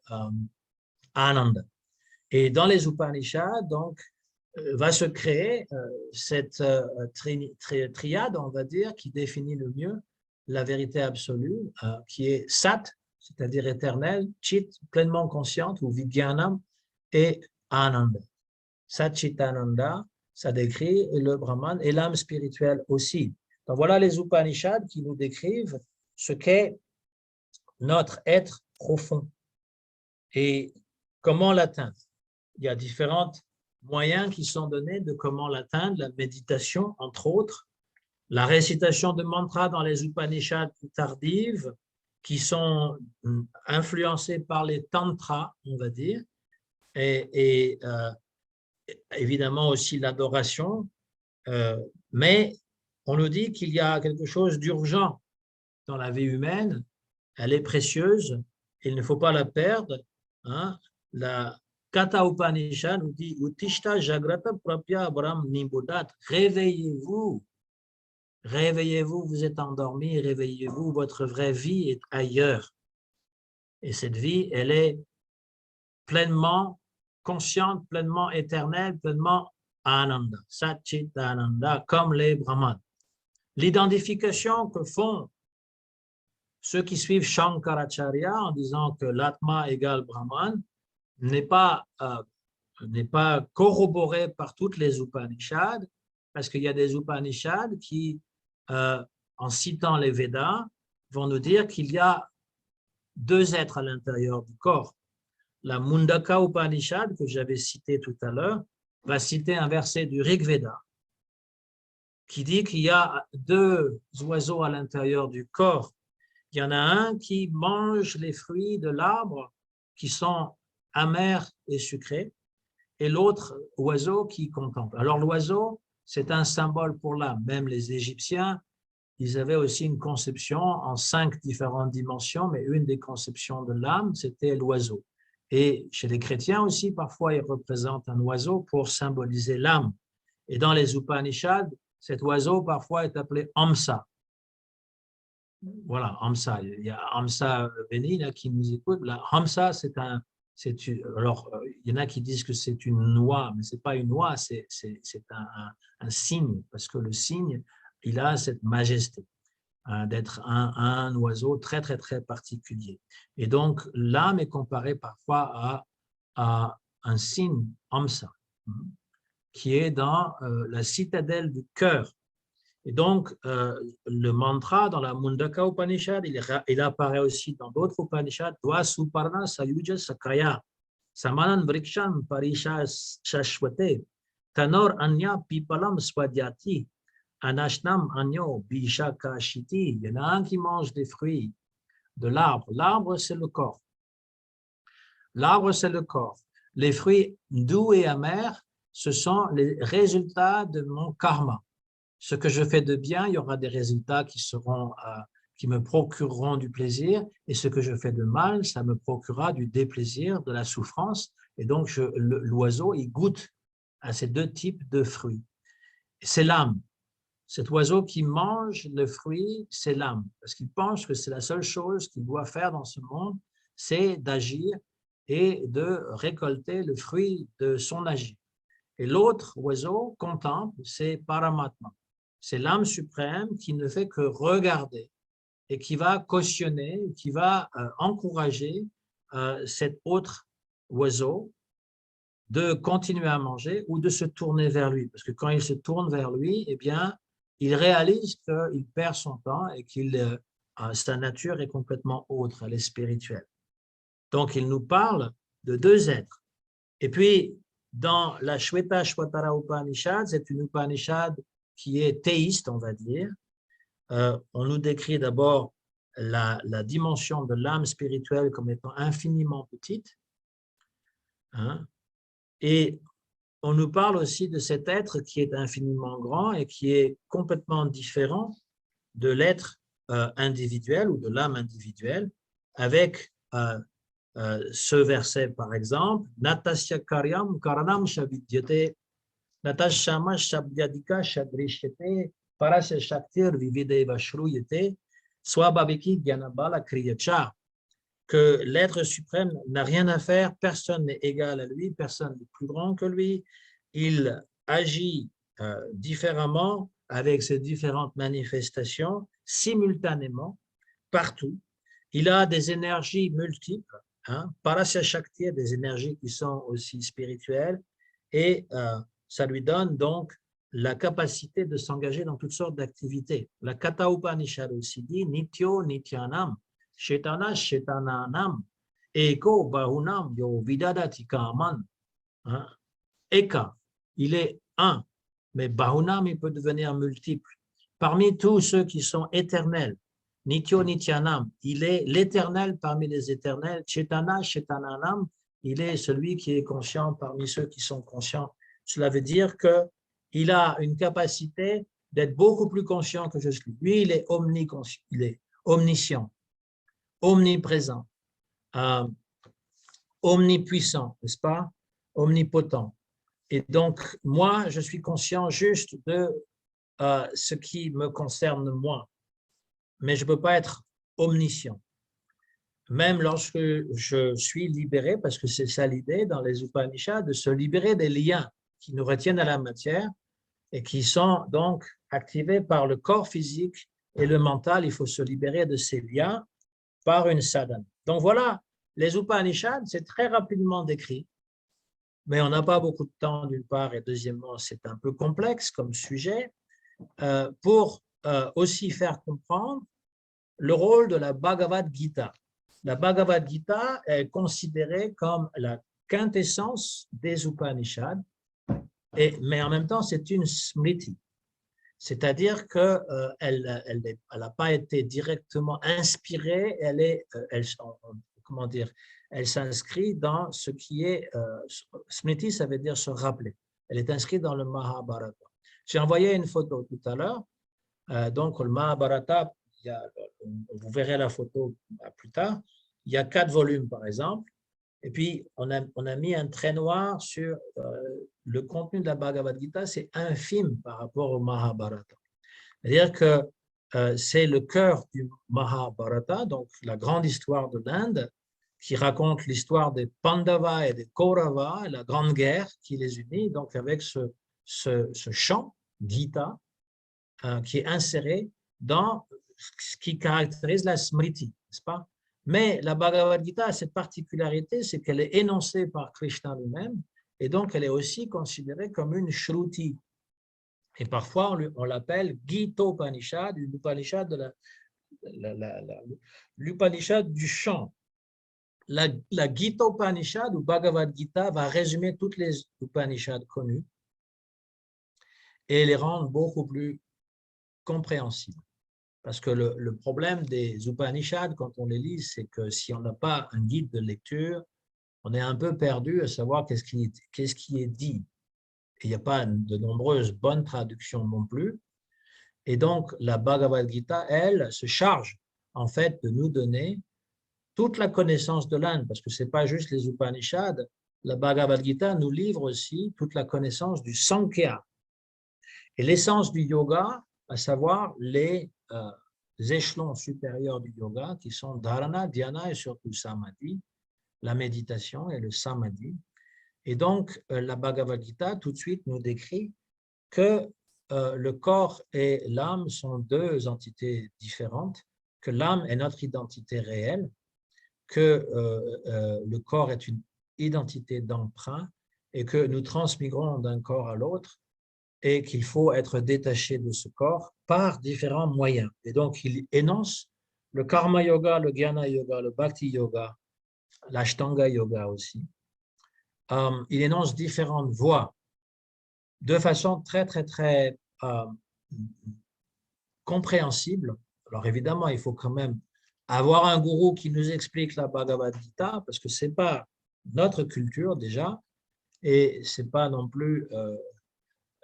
Ananda. Et dans les Upanishads, donc, va se créer cette triade, on va dire, qui définit le mieux la vérité absolue, qui est Sat, c'est-à-dire éternelle, Chit, pleinement consciente, ou Vijnanam, et Ananda. Satchitananda, ça décrit le Brahman et l'âme spirituelle aussi. Donc voilà les Upanishads qui nous décrivent ce qu'est notre être profond et comment l'atteindre. Il y a différents moyens qui sont donnés de comment l'atteindre, la méditation, entre autres, la récitation de mantras dans les Upanishads tardives, qui sont influencées par les tantras, on va dire, et évidemment aussi l'adoration, mais on nous dit qu'il y a quelque chose d'urgent dans la vie humaine, elle est précieuse, il ne faut pas la perdre. Hein. La Katha Upanishad nous dit Uttishta Jagrata Prapya Brahm Nibodat, réveillez-vous, réveillez-vous, vous êtes endormi, réveillez-vous, votre vraie vie est ailleurs. Et cette vie, elle est pleinement consciente, pleinement éternelle, pleinement Ananda, Satchitananda, comme les Brahmanes. L'identification que font ceux qui suivent Shankaracharya en disant que l'Atma égale Brahman n'est pas corroborée par toutes les Upanishads, parce qu'il y a des Upanishads qui, en citant les Védas, vont nous dire qu'il y a deux êtres à l'intérieur du corps. La Mundaka Upanishad, que j'avais cité tout à l'heure, va citer un verset du Rig Veda qui dit qu'il y a deux oiseaux à l'intérieur du corps. Il y en a un qui mange les fruits de l'arbre qui sont amers et sucrés, et l'autre oiseau qui contemple. Alors l'oiseau, c'est un symbole pour l'âme. Même les Égyptiens, ils avaient aussi une conception en 5 différentes dimensions, mais une des conceptions de l'âme, c'était l'oiseau. Et chez les chrétiens aussi, parfois, ils représentent un oiseau pour symboliser l'âme. Et dans les Upanishads, cet oiseau, parfois, est appelé Amsa. Voilà, Amsa. Il y a Amsa Beni là, qui nous écoute. Là, Amsa, alors, il y en a qui disent que c'est une noix, mais ce n'est pas une noix, c'est un cygne, parce que le cygne, il a cette majesté d'être un oiseau très, très, très particulier. Et donc, l'âme est comparée parfois à un cygne, Amsa, qui est dans la citadelle du cœur. Et donc, le mantra dans la Mundaka Upanishad, il apparaît aussi dans d'autres Upanishads, Dva Suparna Sayuja Sakaya, Samanan Vriksham Parisha Shashwate, Tanor Anya Pipalam Swadhyati, Anashnam Anyo Bisha Kashiti. Il y en a un qui mange des fruits de l'arbre. L'arbre, c'est le corps. L'arbre, c'est le corps. Les fruits doux et amers, ce sont les résultats de mon karma. Ce que je fais de bien, il y aura des résultats qui me procureront du plaisir, et ce que je fais de mal, ça me procurera du déplaisir, de la souffrance. Et donc, l'oiseau, il goûte à ces deux types de fruits. C'est l'âme. Cet oiseau qui mange le fruit, c'est l'âme, parce qu'il pense que c'est la seule chose qu'il doit faire dans ce monde, c'est d'agir et de récolter le fruit de son agir. Et l'autre oiseau contemple, c'est Paramatma. C'est l'âme suprême qui ne fait que regarder et qui va cautionner, qui va encourager cet autre oiseau de continuer à manger ou de se tourner vers lui. Parce que quand il se tourne vers lui, eh bien, il réalise qu'il perd son temps et que sa nature est complètement autre, elle est spirituelle. Donc, il nous parle de deux êtres. Et puis, dans la Shvetashvatara Upanishad, c'est une Upanishad qui est théiste, on va dire. On nous décrit d'abord la dimension de l'âme spirituelle comme étant infiniment petite. Hein, et on nous parle aussi de cet être qui est infiniment grand et qui est complètement différent de l'être individuel ou de l'âme individuelle, avec ce verset, par exemple, Natasya karyam karanam shavidyate, natashama shabdyadika shadrishyate, parasya shaktir vivideva shruyate, swabhaviki gyanabala kriyacha, que l'être suprême n'a rien à faire, personne n'est égal à lui, personne n'est plus grand que lui, il agit différemment avec ses différentes manifestations, simultanément, partout. il a des énergies multiples. Hein. Parasya Shakti a des énergies qui sont aussi spirituelles et ça lui donne donc la capacité de s'engager dans toutes sortes d'activités. La Katha Upanishad aussi dit Nityo Nityanam, Shetana Shetananam, Eko Bahunam Yo Vidadati Kaman. Hein. Eka, il est un, mais Bahunam, il peut devenir multiple. Parmi tous ceux qui sont éternels, Nityo Nityanam, il est l'éternel parmi les éternels. Chetana Shetananam, il est celui qui est conscient parmi ceux qui sont conscients. Cela veut dire qu'il a une capacité d'être beaucoup plus conscient que je suis. Lui, il est omniconscient, il est omniscient, omniprésent, omnipuissant, n'est-ce pas? Omnipotent. Et donc, moi, je suis conscient juste de ce qui me concerne moi. Mais je ne peux pas être omniscient. Même lorsque je suis libéré, parce que c'est ça l'idée dans les Upanishads, de se libérer des liens qui nous retiennent à la matière et qui sont donc activés par le corps physique et le mental. Il faut se libérer de ces liens par une sadhana. Donc voilà, les Upanishads, c'est très rapidement décrit, mais on n'a pas beaucoup de temps d'une part, et deuxièmement, c'est un peu complexe comme sujet, pour aussi faire comprendre le rôle de la Bhagavad Gita. La Bhagavad Gita est considérée comme la quintessence des Upanishads, mais en même temps, c'est une smriti. C'est-à-dire qu'elle n'a pas été directement inspirée, elle s'inscrit dans ce qui est, smriti, ça veut dire se rappeler. Elle est inscrite dans le Mahabharata. J'ai envoyé une photo tout à l'heure. Donc, le Mahabharata, vous verrez la photo plus tard, il y a 4 volumes, par exemple, et puis on a mis un trait noir sur le contenu de la Bhagavad Gita, c'est infime par rapport au Mahabharata. C'est-à-dire que c'est le cœur du Mahabharata, donc la grande histoire de l'Inde, qui raconte l'histoire des Pandavas et des Kauravas, la grande guerre qui les unit, donc avec ce chant, Gita, qui est inséré dans ce qui caractérise la smriti, n'est-ce pas? Mais la Bhagavad Gita a cette particularité, c'est qu'elle est énoncée par Krishna lui-même, et donc elle est aussi considérée comme une shruti. Et parfois, on l'appelle Gita-upanishad, l'Upanishad du chant. La Gita-upanishad ou Bhagavad Gita va résumer toutes les Upanishads connues et les rendre beaucoup plus compréhensibles. Parce que le problème des Upanishads, quand on les lit, c'est que si on n'a pas un guide de lecture, on est un peu perdu à savoir qu'est-ce qui est dit. Et il n'y a pas de nombreuses bonnes traductions non plus. Et donc, la Bhagavad Gita, elle, se charge en fait de nous donner toute la connaissance de l'Inde, parce que ce n'est pas juste les Upanishads. La Bhagavad Gita nous livre aussi toute la connaissance du Sankhya. Et l'essence du yoga, à savoir les échelons supérieurs du yoga, qui sont dharana, dhyana et surtout samadhi, la méditation et le samadhi. Et donc, la Bhagavad Gita, tout de suite, nous décrit que le corps et l'âme sont 2 entités différentes, que l'âme est notre identité réelle, que le corps est une identité d'emprunt et que nous transmigrons d'un corps à l'autre et qu'il faut être détaché de ce corps par différents moyens. Et donc, il énonce le karma yoga, le jnana yoga, le bhakti yoga, l'ashtanga yoga aussi. Il énonce différentes voies de façon très, très, très compréhensible. Alors, évidemment, il faut quand même avoir un gourou qui nous explique la Bhagavad Gita, parce que ce n'est pas notre culture déjà, et ce n'est pas non plus...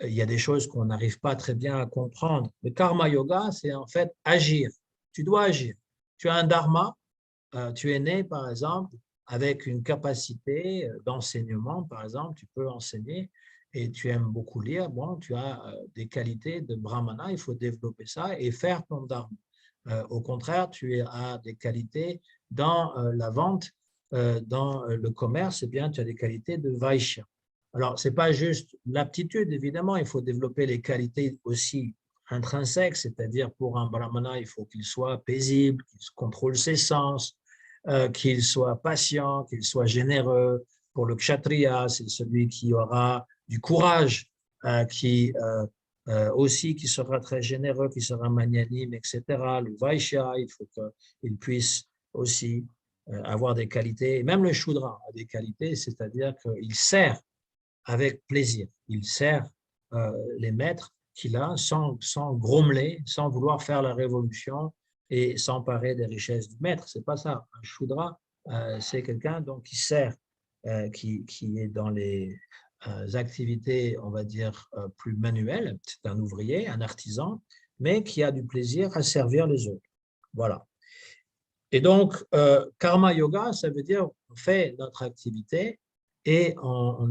il y a des choses qu'on n'arrive pas très bien à comprendre. Le karma yoga, c'est en fait agir. Tu dois agir. Tu as un dharma, tu es né, par exemple, avec une capacité d'enseignement, par exemple, tu peux enseigner et tu aimes beaucoup lire, bon, tu as des qualités de brahmana, il faut développer ça et faire ton dharma. Au contraire, tu as des qualités dans la vente, dans le commerce, eh bien, tu as des qualités de vaishya. Alors, ce n'est pas juste l'aptitude, évidemment, il faut développer les qualités aussi intrinsèques, c'est-à-dire pour un brahmana, il faut qu'il soit paisible, qu'il contrôle ses sens, qu'il soit patient, qu'il soit généreux. Pour le kshatriya, c'est celui qui aura du courage, aussi qui sera très généreux, qui sera magnanime, etc. Le vaishya, il faut qu'il puisse aussi avoir des qualités. Et même le shudra a des qualités, c'est-à-dire qu'il sert avec plaisir. Il sert les maîtres qu'il a sans grommeler, sans vouloir faire la révolution et s'emparer des richesses du maître. C'est pas ça. Un shudra, c'est quelqu'un donc qui sert, qui est dans les activités, on va dire, plus manuelles. C'est un ouvrier, un artisan, mais qui a du plaisir à servir les autres. Voilà. Et donc, karma yoga, ça veut dire on fait notre activité et on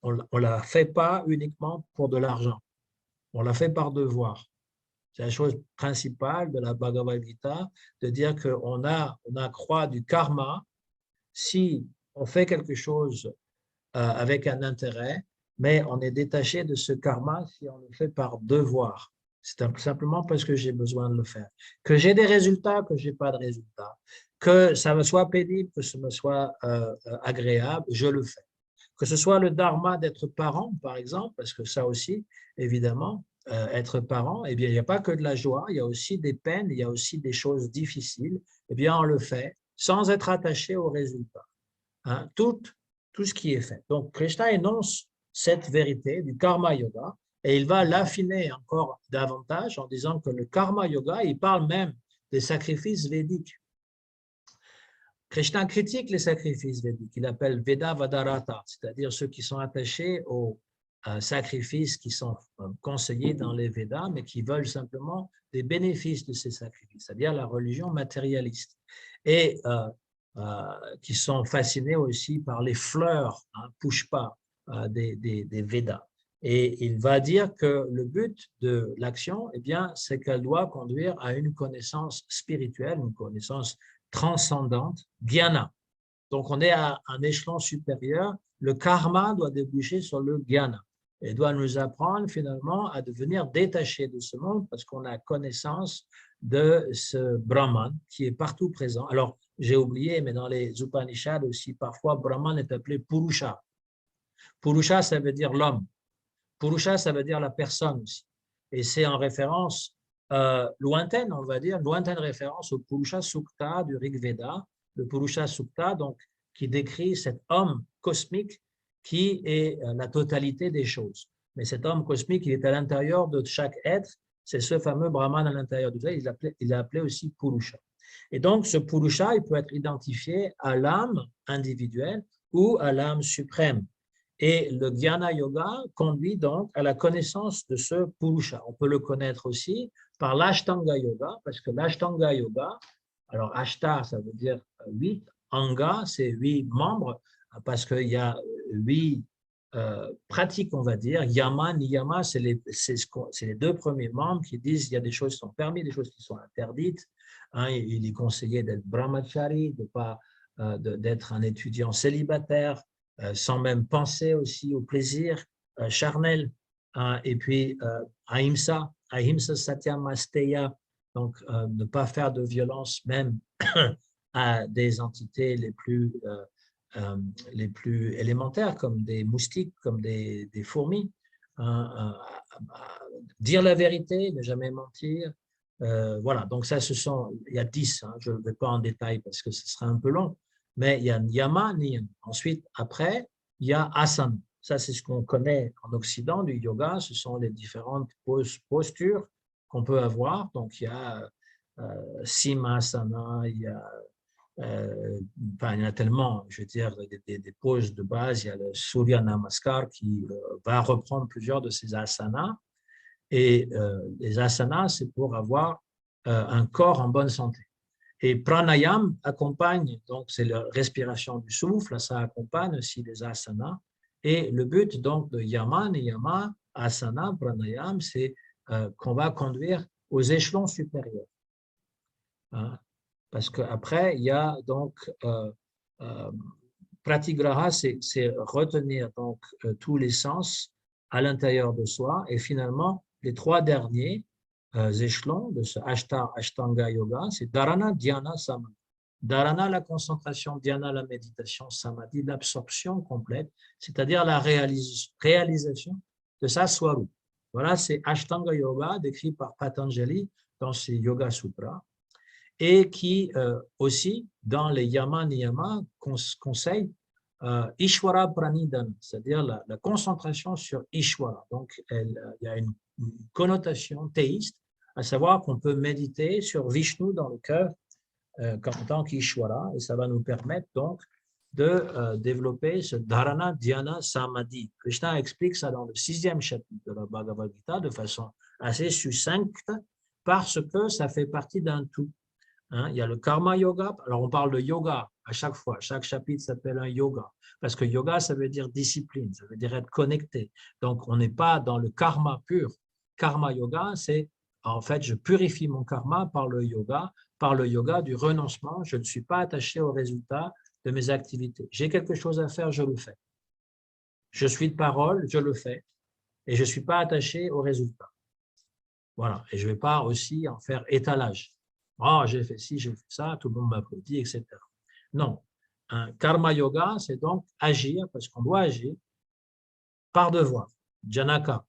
ne la fait pas uniquement pour de l'argent. On la fait par devoir. C'est la chose principale de la Bhagavad Gita, de dire qu'on accroît du karma si on fait quelque chose avec un intérêt, mais on est détaché de ce karma si on le fait par devoir. C'est simplement parce que j'ai besoin de le faire. Que j'ai des résultats, que je n'ai pas de résultats. Que ça me soit pénible, que ça me soit agréable, je le fais. Que ce soit le dharma d'être parent, par exemple, parce que ça aussi, évidemment, être parent, eh bien, il n'y a pas que de la joie, il y a aussi des peines, il y a aussi des choses difficiles. Eh bien, on le fait sans être attaché aux résultats. Hein, tout ce qui est fait. Donc, Krishna énonce cette vérité du karma yoga et il va l'affiner encore davantage en disant que le karma yoga, il parle même des sacrifices védiques. Krishna critique les sacrifices védiques, il appelle Veda Vadarata, c'est-à-dire ceux qui sont attachés aux sacrifices qui sont conseillés dans les Védas, mais qui veulent simplement des bénéfices de ces sacrifices, c'est-à-dire la religion matérialiste. Et qui sont fascinés aussi par les fleurs, pushpa, des Védas. Et il va dire que le but de l'action, eh bien, c'est qu'elle doit conduire à une connaissance spirituelle, une connaissance transcendante, jnana. Donc, on est à un échelon supérieur. Le karma doit déboucher sur le jnana et doit nous apprendre finalement à devenir détachés de ce monde parce qu'on a connaissance de ce Brahman qui est partout présent. Alors, j'ai oublié, mais dans les Upanishads aussi, parfois, Brahman est appelé Purusha. Purusha, ça veut dire l'homme. Purusha, ça veut dire la personne aussi. Et c'est en référence lointaine, on va dire, lointaine référence au Purusha Sukta du Rig Veda, le Purusha Sukta, donc, qui décrit cet homme cosmique qui est la totalité des choses. Mais cet homme cosmique, il est à l'intérieur de chaque être, c'est ce fameux Brahman à l'intérieur de lui, il l'a appelé aussi Purusha. Et donc, ce Purusha, il peut être identifié à l'âme individuelle ou à l'âme suprême. Et le Jnana Yoga conduit donc à la connaissance de ce Purusha. On peut le connaître aussi par l'Ashtanga Yoga, parce que l'Ashtanga Yoga, alors Ashta, ça veut dire 8, Anga, c'est 8 membres, parce qu'il y a 8 pratiques, on va dire. Yama, Niyama, c'est les 2 premiers membres qui disent qu'il y a des choses qui sont permises, des choses qui sont interdites. Hein, il est conseillé d'être brahmachari, d'être un étudiant célibataire, sans même penser aussi au plaisir charnel. Et puis, ahimsa satyam asteya, donc ne pas faire de violence même à des entités les plus élémentaires, comme des moustiques, comme des fourmis. Dire la vérité, ne jamais mentir. Voilà, donc ça, il y a 10, je ne vais pas en détail parce que ce sera un peu long, mais il y a Niyama, Niyama. Ensuite, après, il y a Asana. Ça, c'est ce qu'on connaît en Occident du yoga, ce sont les différentes postures qu'on peut avoir. Donc, il y a Simasana, il y a il y en a tellement, je veux dire, des poses de base. Il y a le Surya Namaskar qui va reprendre plusieurs de ces asanas. Et les asanas, c'est pour avoir un corps en bonne santé. Et pranayam accompagne, donc c'est la respiration du souffle, ça accompagne aussi les asanas. Et le but donc de yama, niyama, asana, pranayam, c'est qu'on va conduire aux échelons supérieurs. Hein? Parce qu'après, il y a donc pratigraha, c'est retenir donc tous les sens à l'intérieur de soi. Et finalement, les 3 derniers, échelons de ce Ashtanga Yoga, c'est Dharana, Dhyana, Samadhi. Dharana, la concentration, Dhyana, la méditation, Samadhi, l'absorption complète, c'est-à-dire la réalisation de sa Swarup. Voilà, c'est Ashtanga Yoga décrit par Patanjali dans ses Yoga Sutras et qui aussi, dans les Yama Niyama, conseille Ishwara Pranidhana, c'est-à-dire la concentration sur Ishwara. Donc, il y a une connotation théiste, à savoir qu'on peut méditer sur Vishnu dans le cœur en tant qu'Ishwara, et ça va nous permettre donc de développer ce Dharana, Dhyana, Samadhi. Krishna explique ça dans le 6e chapitre de la Bhagavad Gita de façon assez succincte parce que ça fait partie d'un tout. Hein, il y a le Karma Yoga. Alors, on parle de yoga à chaque fois. Chaque chapitre s'appelle un yoga. Parce que yoga, ça veut dire discipline, ça veut dire être connecté. Donc, on n'est pas dans le karma pur. Karma Yoga, c'est en fait, je purifie mon karma par le yoga du renoncement. Je ne suis pas attaché au résultat de mes activités. J'ai quelque chose à faire, je le fais. Je suis de parole, je le fais. Et je ne suis pas attaché au résultat. Voilà. Et je ne vais pas aussi en faire étalage. Oh, j'ai fait ci, j'ai fait ça, tout le monde m'applaudit, etc. Non. Un karma yoga, c'est donc agir, parce qu'on doit agir par devoir. Janaka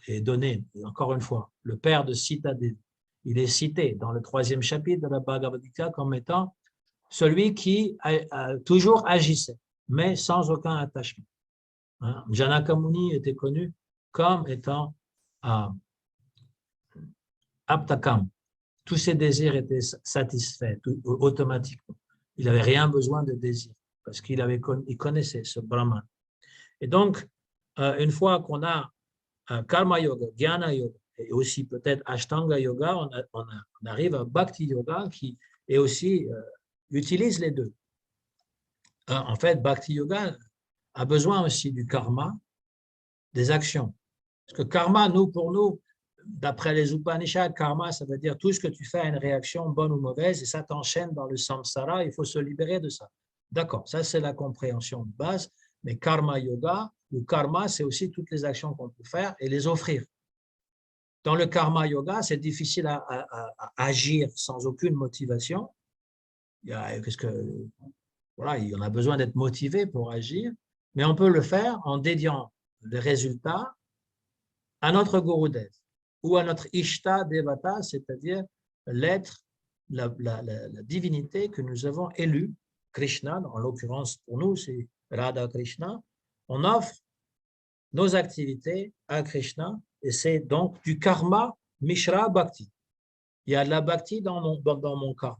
est donné, encore une fois, le père de Sita Devi. Il est cité dans le 3e chapitre de la Bhagavad Gita comme étant celui qui toujours agissait, mais sans aucun attachement. Janaka Muni était connu comme étant Aptakam. Tous ses désirs étaient satisfaits automatiquement. Il n'avait rien besoin de désir parce qu'il connaissait ce Brahman. Et donc, une fois qu'on a un Karma Yoga, Jnana Yoga et aussi peut-être Ashtanga Yoga, on arrive à Bhakti Yoga qui est aussi, utilise les deux. En fait, Bhakti Yoga a besoin aussi du karma, des actions. Parce que karma, pour nous, d'après les Upanishads, karma, ça veut dire tout ce que tu fais a une réaction bonne ou mauvaise et ça t'enchaîne dans le samsara, il faut se libérer de ça. D'accord, ça c'est la compréhension de base, mais karma yoga, ou karma, c'est aussi toutes les actions qu'on peut faire et les offrir. Dans le karma yoga, c'est difficile à agir sans aucune motivation. Voilà, il y en a besoin d'être motivé pour agir, mais on peut le faire en dédiant les résultats à notre Gurudev ou à notre Ishta Devata, c'est-à-dire l'être, la divinité que nous avons élue, Krishna, en l'occurrence pour nous, c'est Radha Krishna. On offre nos activités à Krishna et c'est donc du karma Mishra Bhakti. Il y a de la Bhakti dans mon karma.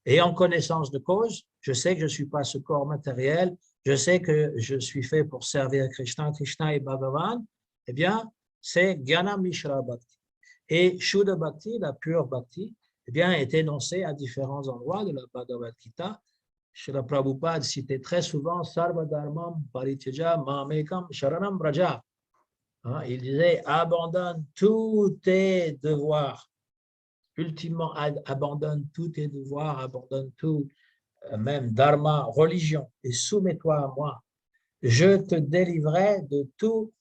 Et en connaissance de cause, je sais que je ne suis pas ce corps matériel, je sais que je suis fait pour servir Krishna, Krishna et Bhagavan, eh bien, c'est Jnana Mishra Bhakti. Et Shuddha Bhakti, la pure Bhakti, eh bien, est énoncée à différents endroits de la Bhagavad Gita. Srila Prabhupada citait très souvent Sarva Dharmam Parityaja Mamekam Sharanam Braja. Il disait abandonne tous tes devoirs. Ultimement, abandonne tous tes devoirs, abandonne tout, même dharma, religion, et soumets-toi à moi. Je te délivrerai de toute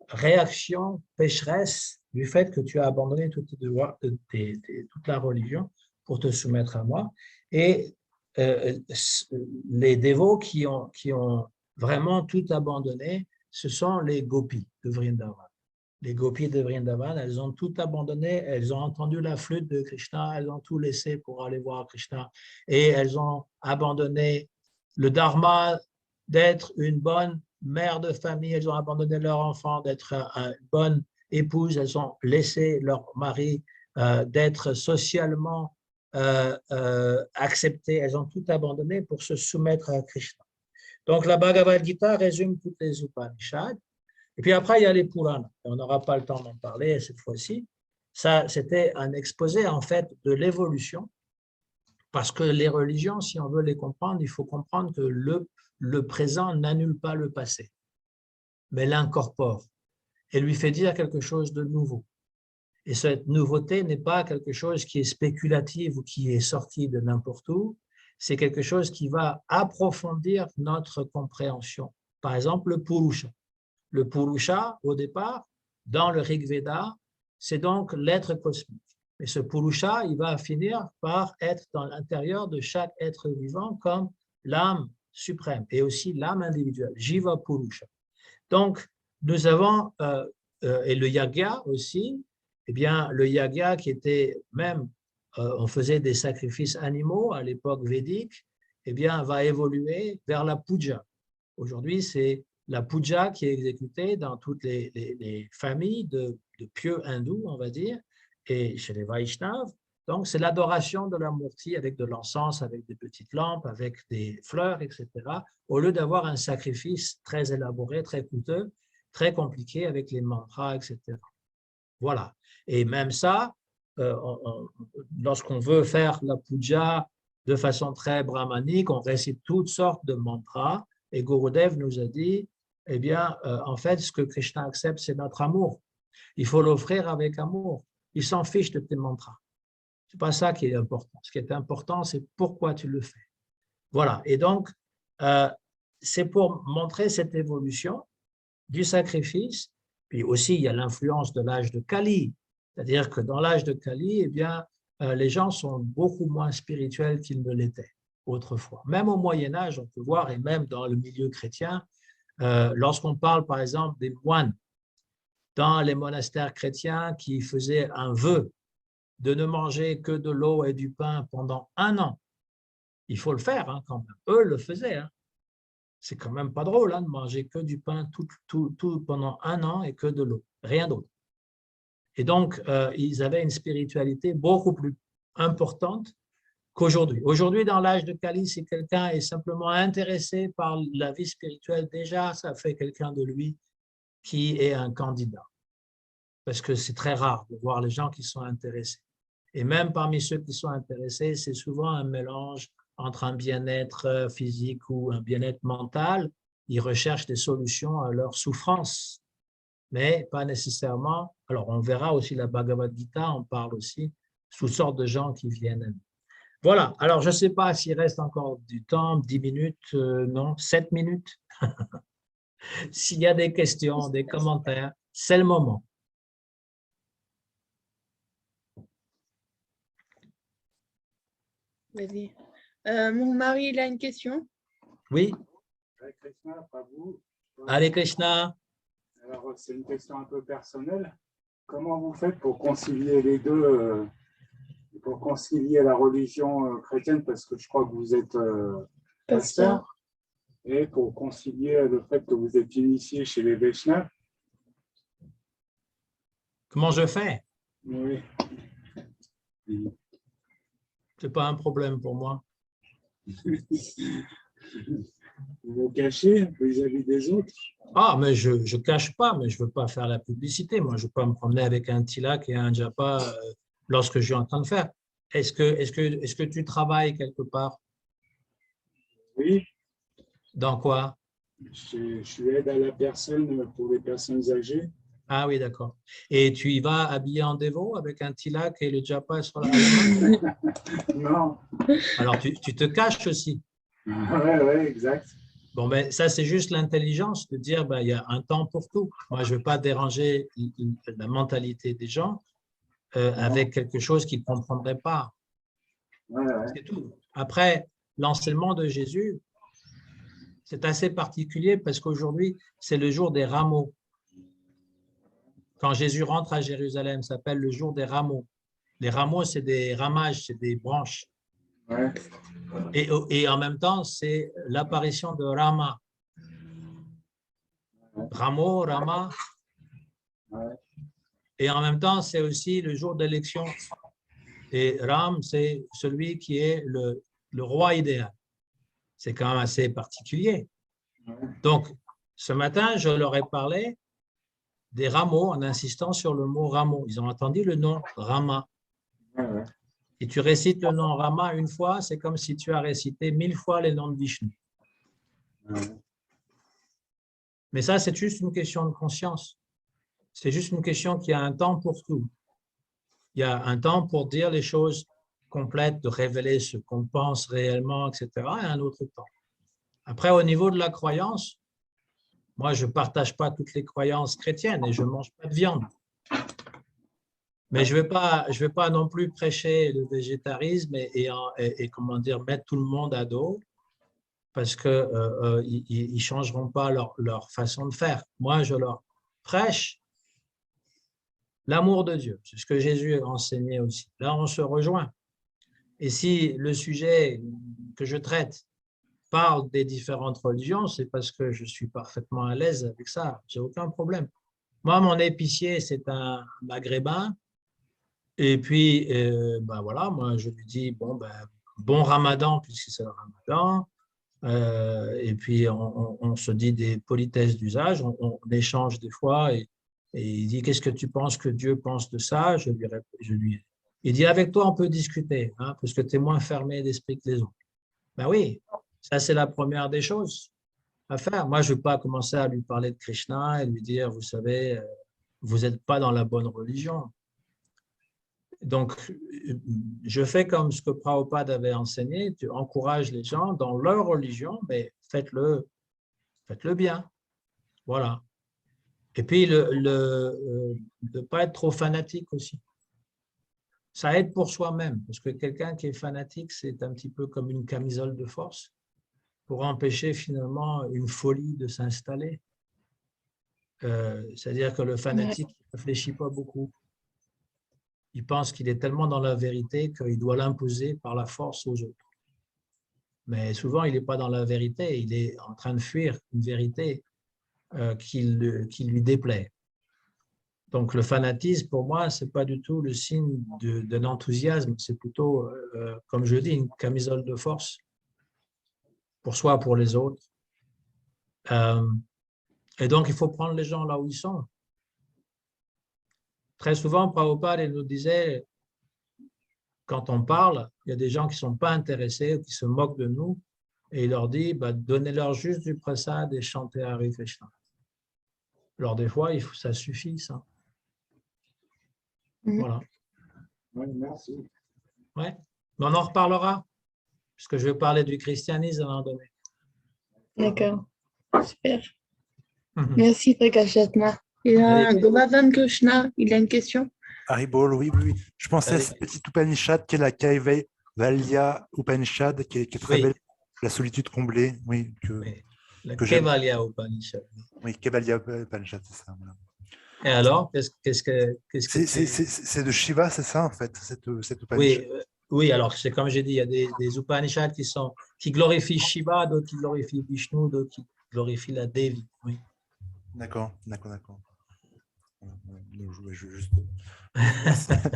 réaction pécheresse du fait que tu as abandonné tous tes devoirs, toute la religion pour te soumettre à moi. Et les dévots qui ont vraiment tout abandonné, ce sont les gopis de Vrindavan. Les gopis de Vrindavan, elles ont tout abandonné, elles ont entendu la flûte de Krishna, elles ont tout laissé pour aller voir Krishna et elles ont abandonné le dharma d'être une bonne mère de famille, elles ont abandonné leur enfant d'être une bonne épouse, elles ont laissé leur mari d'être socialement acceptées, elles ont tout abandonné pour se soumettre à Krishna. Donc la Bhagavad Gita résume toutes les Upanishads. Et puis après, il y a les Puranas. On n'aura pas le temps d'en parler cette fois-ci. Ça, c'était un exposé en fait de l'évolution, parce que les religions, si on veut les comprendre, il faut comprendre que le présent n'annule pas le passé, mais l'incorpore et lui fait dire quelque chose de nouveau. Et cette nouveauté n'est pas quelque chose qui est spéculatif ou qui est sorti de n'importe où, c'est quelque chose qui va approfondir notre compréhension. Par exemple, le Purusha. Le Purusha, au départ, dans le Rig Veda, c'est donc l'être cosmique. Et ce Purusha, il va finir par être dans l'intérieur de chaque être vivant comme l'âme suprême et aussi l'âme individuelle, Jiva Purusha. Donc, nous avons, et le yagya aussi, eh bien, le yagya qui était même, on faisait des sacrifices animaux à l'époque védique, eh bien, va évoluer vers la puja. Aujourd'hui, c'est la puja qui est exécutée dans toutes les familles de pieux hindous, on va dire, et chez les Vaishnavas. Donc, c'est l'adoration de la Murti avec de l'encens, avec des petites lampes, avec des fleurs, etc., au lieu d'avoir un sacrifice très élaboré, très coûteux, très compliqué avec les mantras, etc. Voilà. Et même ça, lorsqu'on veut faire la puja de façon très brahmanique, on récite toutes sortes de mantras. Et Gurudev nous a dit, eh bien, en fait, ce que Krishna accepte, c'est notre amour. Il faut l'offrir avec amour. Il s'en fiche de tes mantras. Ce n'est pas ça qui est important. Ce qui est important, c'est pourquoi tu le fais. Voilà. Et donc, c'est pour montrer cette évolution du sacrifice. Puis aussi, il y a l'influence de l'âge de Kali. C'est-à-dire que dans l'âge de Kali, eh bien, les gens sont beaucoup moins spirituels qu'ils ne l'étaient autrefois. Même au Moyen-Âge, on peut voir, et même dans le milieu chrétien, lorsqu'on parle, par exemple, des moines dans les monastères chrétiens qui faisaient un vœu de ne manger que de l'eau et du pain pendant 1 an. Il faut le faire, hein, quand même. Eux le faisaient. Hein. C'est quand même pas drôle, hein, de manger que du pain tout pendant 1 an et que de l'eau, rien d'autre. Et donc, ils avaient une spiritualité beaucoup plus importante qu'aujourd'hui. Aujourd'hui, dans l'âge de Kali, si quelqu'un est simplement intéressé par la vie spirituelle, déjà, ça fait quelqu'un de lui qui est un candidat. Parce que c'est très rare de voir les gens qui sont intéressés. Et même parmi ceux qui sont intéressés, c'est souvent un mélange entre un bien-être physique ou un bien-être mental. Ils recherchent des solutions à leur souffrance, mais pas nécessairement. Alors, on verra aussi la Bhagavad Gita, on parle aussi toutes sortes de gens qui viennent. Voilà. Alors, je ne sais pas s'il reste encore du temps, 10 minutes, non, 7 minutes. S'il y a des questions, des commentaires, c'est le moment. Vas-y. Mon mari, il a une question. Oui. Hare Krishna, Prabhu. Hare Krishna. Alors, c'est une question un peu personnelle. Comment vous faites pour concilier les deux, pour concilier la religion chrétienne, parce que je crois que vous êtes pasteur, et pour concilier le fait que vous êtes initié chez les Vaishnavas? Comment je fais? Oui. Ce n'est pas un problème pour moi. Vous vous cachez vis-à-vis des autres? Ah, mais je ne cache pas, mais je ne veux pas faire la publicité. Moi, je ne veux pas me promener avec un tilak et un japa lorsque je suis en train de faire. Est-ce que tu travailles quelque part? Oui. Dans quoi? Je suis aide à la personne pour les personnes âgées. Ah oui, d'accord. Et tu y vas habillé en dévot avec un tilak et le japa sur la main? Non. Alors, tu te caches aussi. Oui, exact. Bon, ben, ça, c'est juste l'intelligence de dire ben, il y a un temps pour tout. Moi, je ne veux pas déranger la mentalité des gens avec quelque chose qu'ils ne comprendraient pas. Ouais. C'est tout. Après, l'enseignement de Jésus, c'est assez particulier parce qu'aujourd'hui, c'est le jour des rameaux. Quand Jésus rentre à Jérusalem, ça s'appelle le jour des rameaux. Les rameaux, c'est des ramages, c'est des branches. Ouais. Et en même temps, c'est l'apparition de Rama. Rameau, Rama. Ouais. Et en même temps, c'est aussi le jour d'élection. Et Ram, c'est celui qui est le roi idéal. C'est quand même assez particulier. Donc, ce matin, je leur ai parlé des rameaux en insistant sur le mot rameau. Ils ont entendu le nom Rama. Ouais. Et tu récites le nom Rama une fois, c'est comme si tu as récité 1000 fois les noms de Vishnu. Ouais. Mais ça, c'est juste une question de conscience. C'est juste une question qu'il y a un temps pour tout. Il y a un temps pour dire les choses complètes, de révéler ce qu'on pense réellement, etc., et un autre temps. Après, au niveau de la croyance, moi, je ne partage pas toutes les croyances chrétiennes et je ne mange pas de viande. Mais je vais pas non plus prêcher le végétarisme et comment dire, mettre tout le monde à dos parce que ils changeront pas leur façon de faire. Moi, je leur prêche l'amour de Dieu. C'est ce que Jésus a enseigné aussi. Là, on se rejoint. Et si le sujet que je traite parle des différentes religions, c'est parce que je suis parfaitement à l'aise avec ça. J'ai aucun problème. Moi, mon épicier, c'est un maghrébin. Et puis, ben voilà, moi, je lui dis, bon ramadan, puisque c'est le ramadan. Et puis, on se dit des politesses d'usage, on échange des fois. Et il dit, qu'est-ce que tu penses que Dieu pense de ça? Il dit, avec toi, on peut discuter, hein, parce que tu es moins fermé d'esprit que les autres. Ben oui, ça, c'est la première des choses à faire. Moi, je ne vais pas commencer à lui parler de Krishna et lui dire, vous savez, vous n'êtes pas dans la bonne religion. Donc, je fais comme ce que Prabhupada avait enseigné, tu encourages les gens dans leur religion, mais faites-le bien. Voilà. Et puis, de ne pas être trop fanatique aussi. Ça aide pour soi-même, parce que quelqu'un qui est fanatique, c'est un petit peu comme une camisole de force pour empêcher finalement une folie de s'installer. C'est-à-dire que le fanatique ne réfléchit pas beaucoup. Il pense qu'il est tellement dans la vérité qu'il doit l'imposer par la force aux autres. Mais souvent, il n'est pas dans la vérité, il est en train de fuir une vérité qui lui déplaît. Donc, le fanatisme, pour moi, ce n'est pas du tout le signe d'un enthousiasme, c'est plutôt, comme je dis, une camisole de force pour soi, pour les autres. Et donc, il faut prendre les gens là où ils sont. Très souvent, Prabhupada nous disait, quand on parle, il y a des gens qui ne sont pas intéressés, qui se moquent de nous, et il leur dit, donnez-leur juste du prasad et chantez Hare Krishna. Alors des fois, ça suffit, ça. Voilà. Oui, merci. Ouais. Mais on en reparlera, puisque je vais parler du christianisme à un moment donné. D'accord. Super. Merci, Prakashatma. Et Govardhan Krishna, il a une question. Haribol, oui. Je pensais à cette petite Upanishad qui est la Kaivalya Upanishad, qui est très belle, la solitude comblée. Oui, la Kaivalya Upanishad. Oui, Kaivalya Upanishad, c'est ça. Voilà. Et alors, qu'est-ce que c'est de Shiva, c'est ça en fait, cette Upanishad. Oui, alors c'est comme j'ai dit, il y a des Upanishads qui glorifient Shiva, d'autres qui glorifient Vishnu, d'autres qui glorifient la Devi. Oui. D'accord.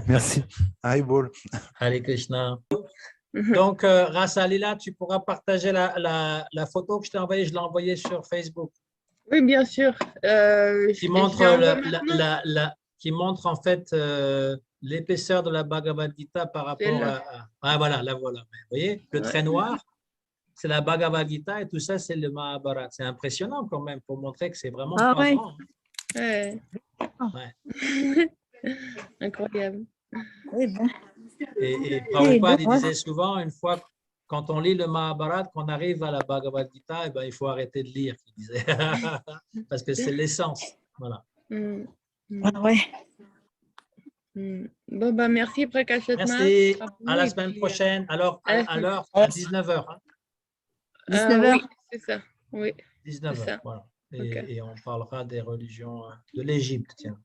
Merci. Haribol. Hare Krishna. Donc, Rasalila, tu pourras partager la photo que je t'ai envoyée. Je l'ai envoyée sur Facebook. Oui, bien sûr. Qui montre en fait l'épaisseur de la Bhagavad Gita par rapport à… Ah, voilà, la voilà. Vous voyez, le trait noir, c'est la Bhagavad Gita et tout ça, c'est le Mahabharata. C'est impressionnant quand même pour montrer que c'est vraiment pas grand. Ouais. Incroyable. Oui, bon. Et Prabhupada, il disait souvent, une fois, quand on lit le Mahabharata, qu'on arrive à la Bhagavad Gita, eh ben, il faut arrêter de lire, il disait. Parce que c'est l'essence. Voilà. Bon, merci, Prakashatma. Merci. À la semaine prochaine. Alors, à l'heure, à 19h. Hein. 19h. Oui, c'est ça. Oui. 19h, voilà. Et on parlera des religions de l'Égypte, tiens.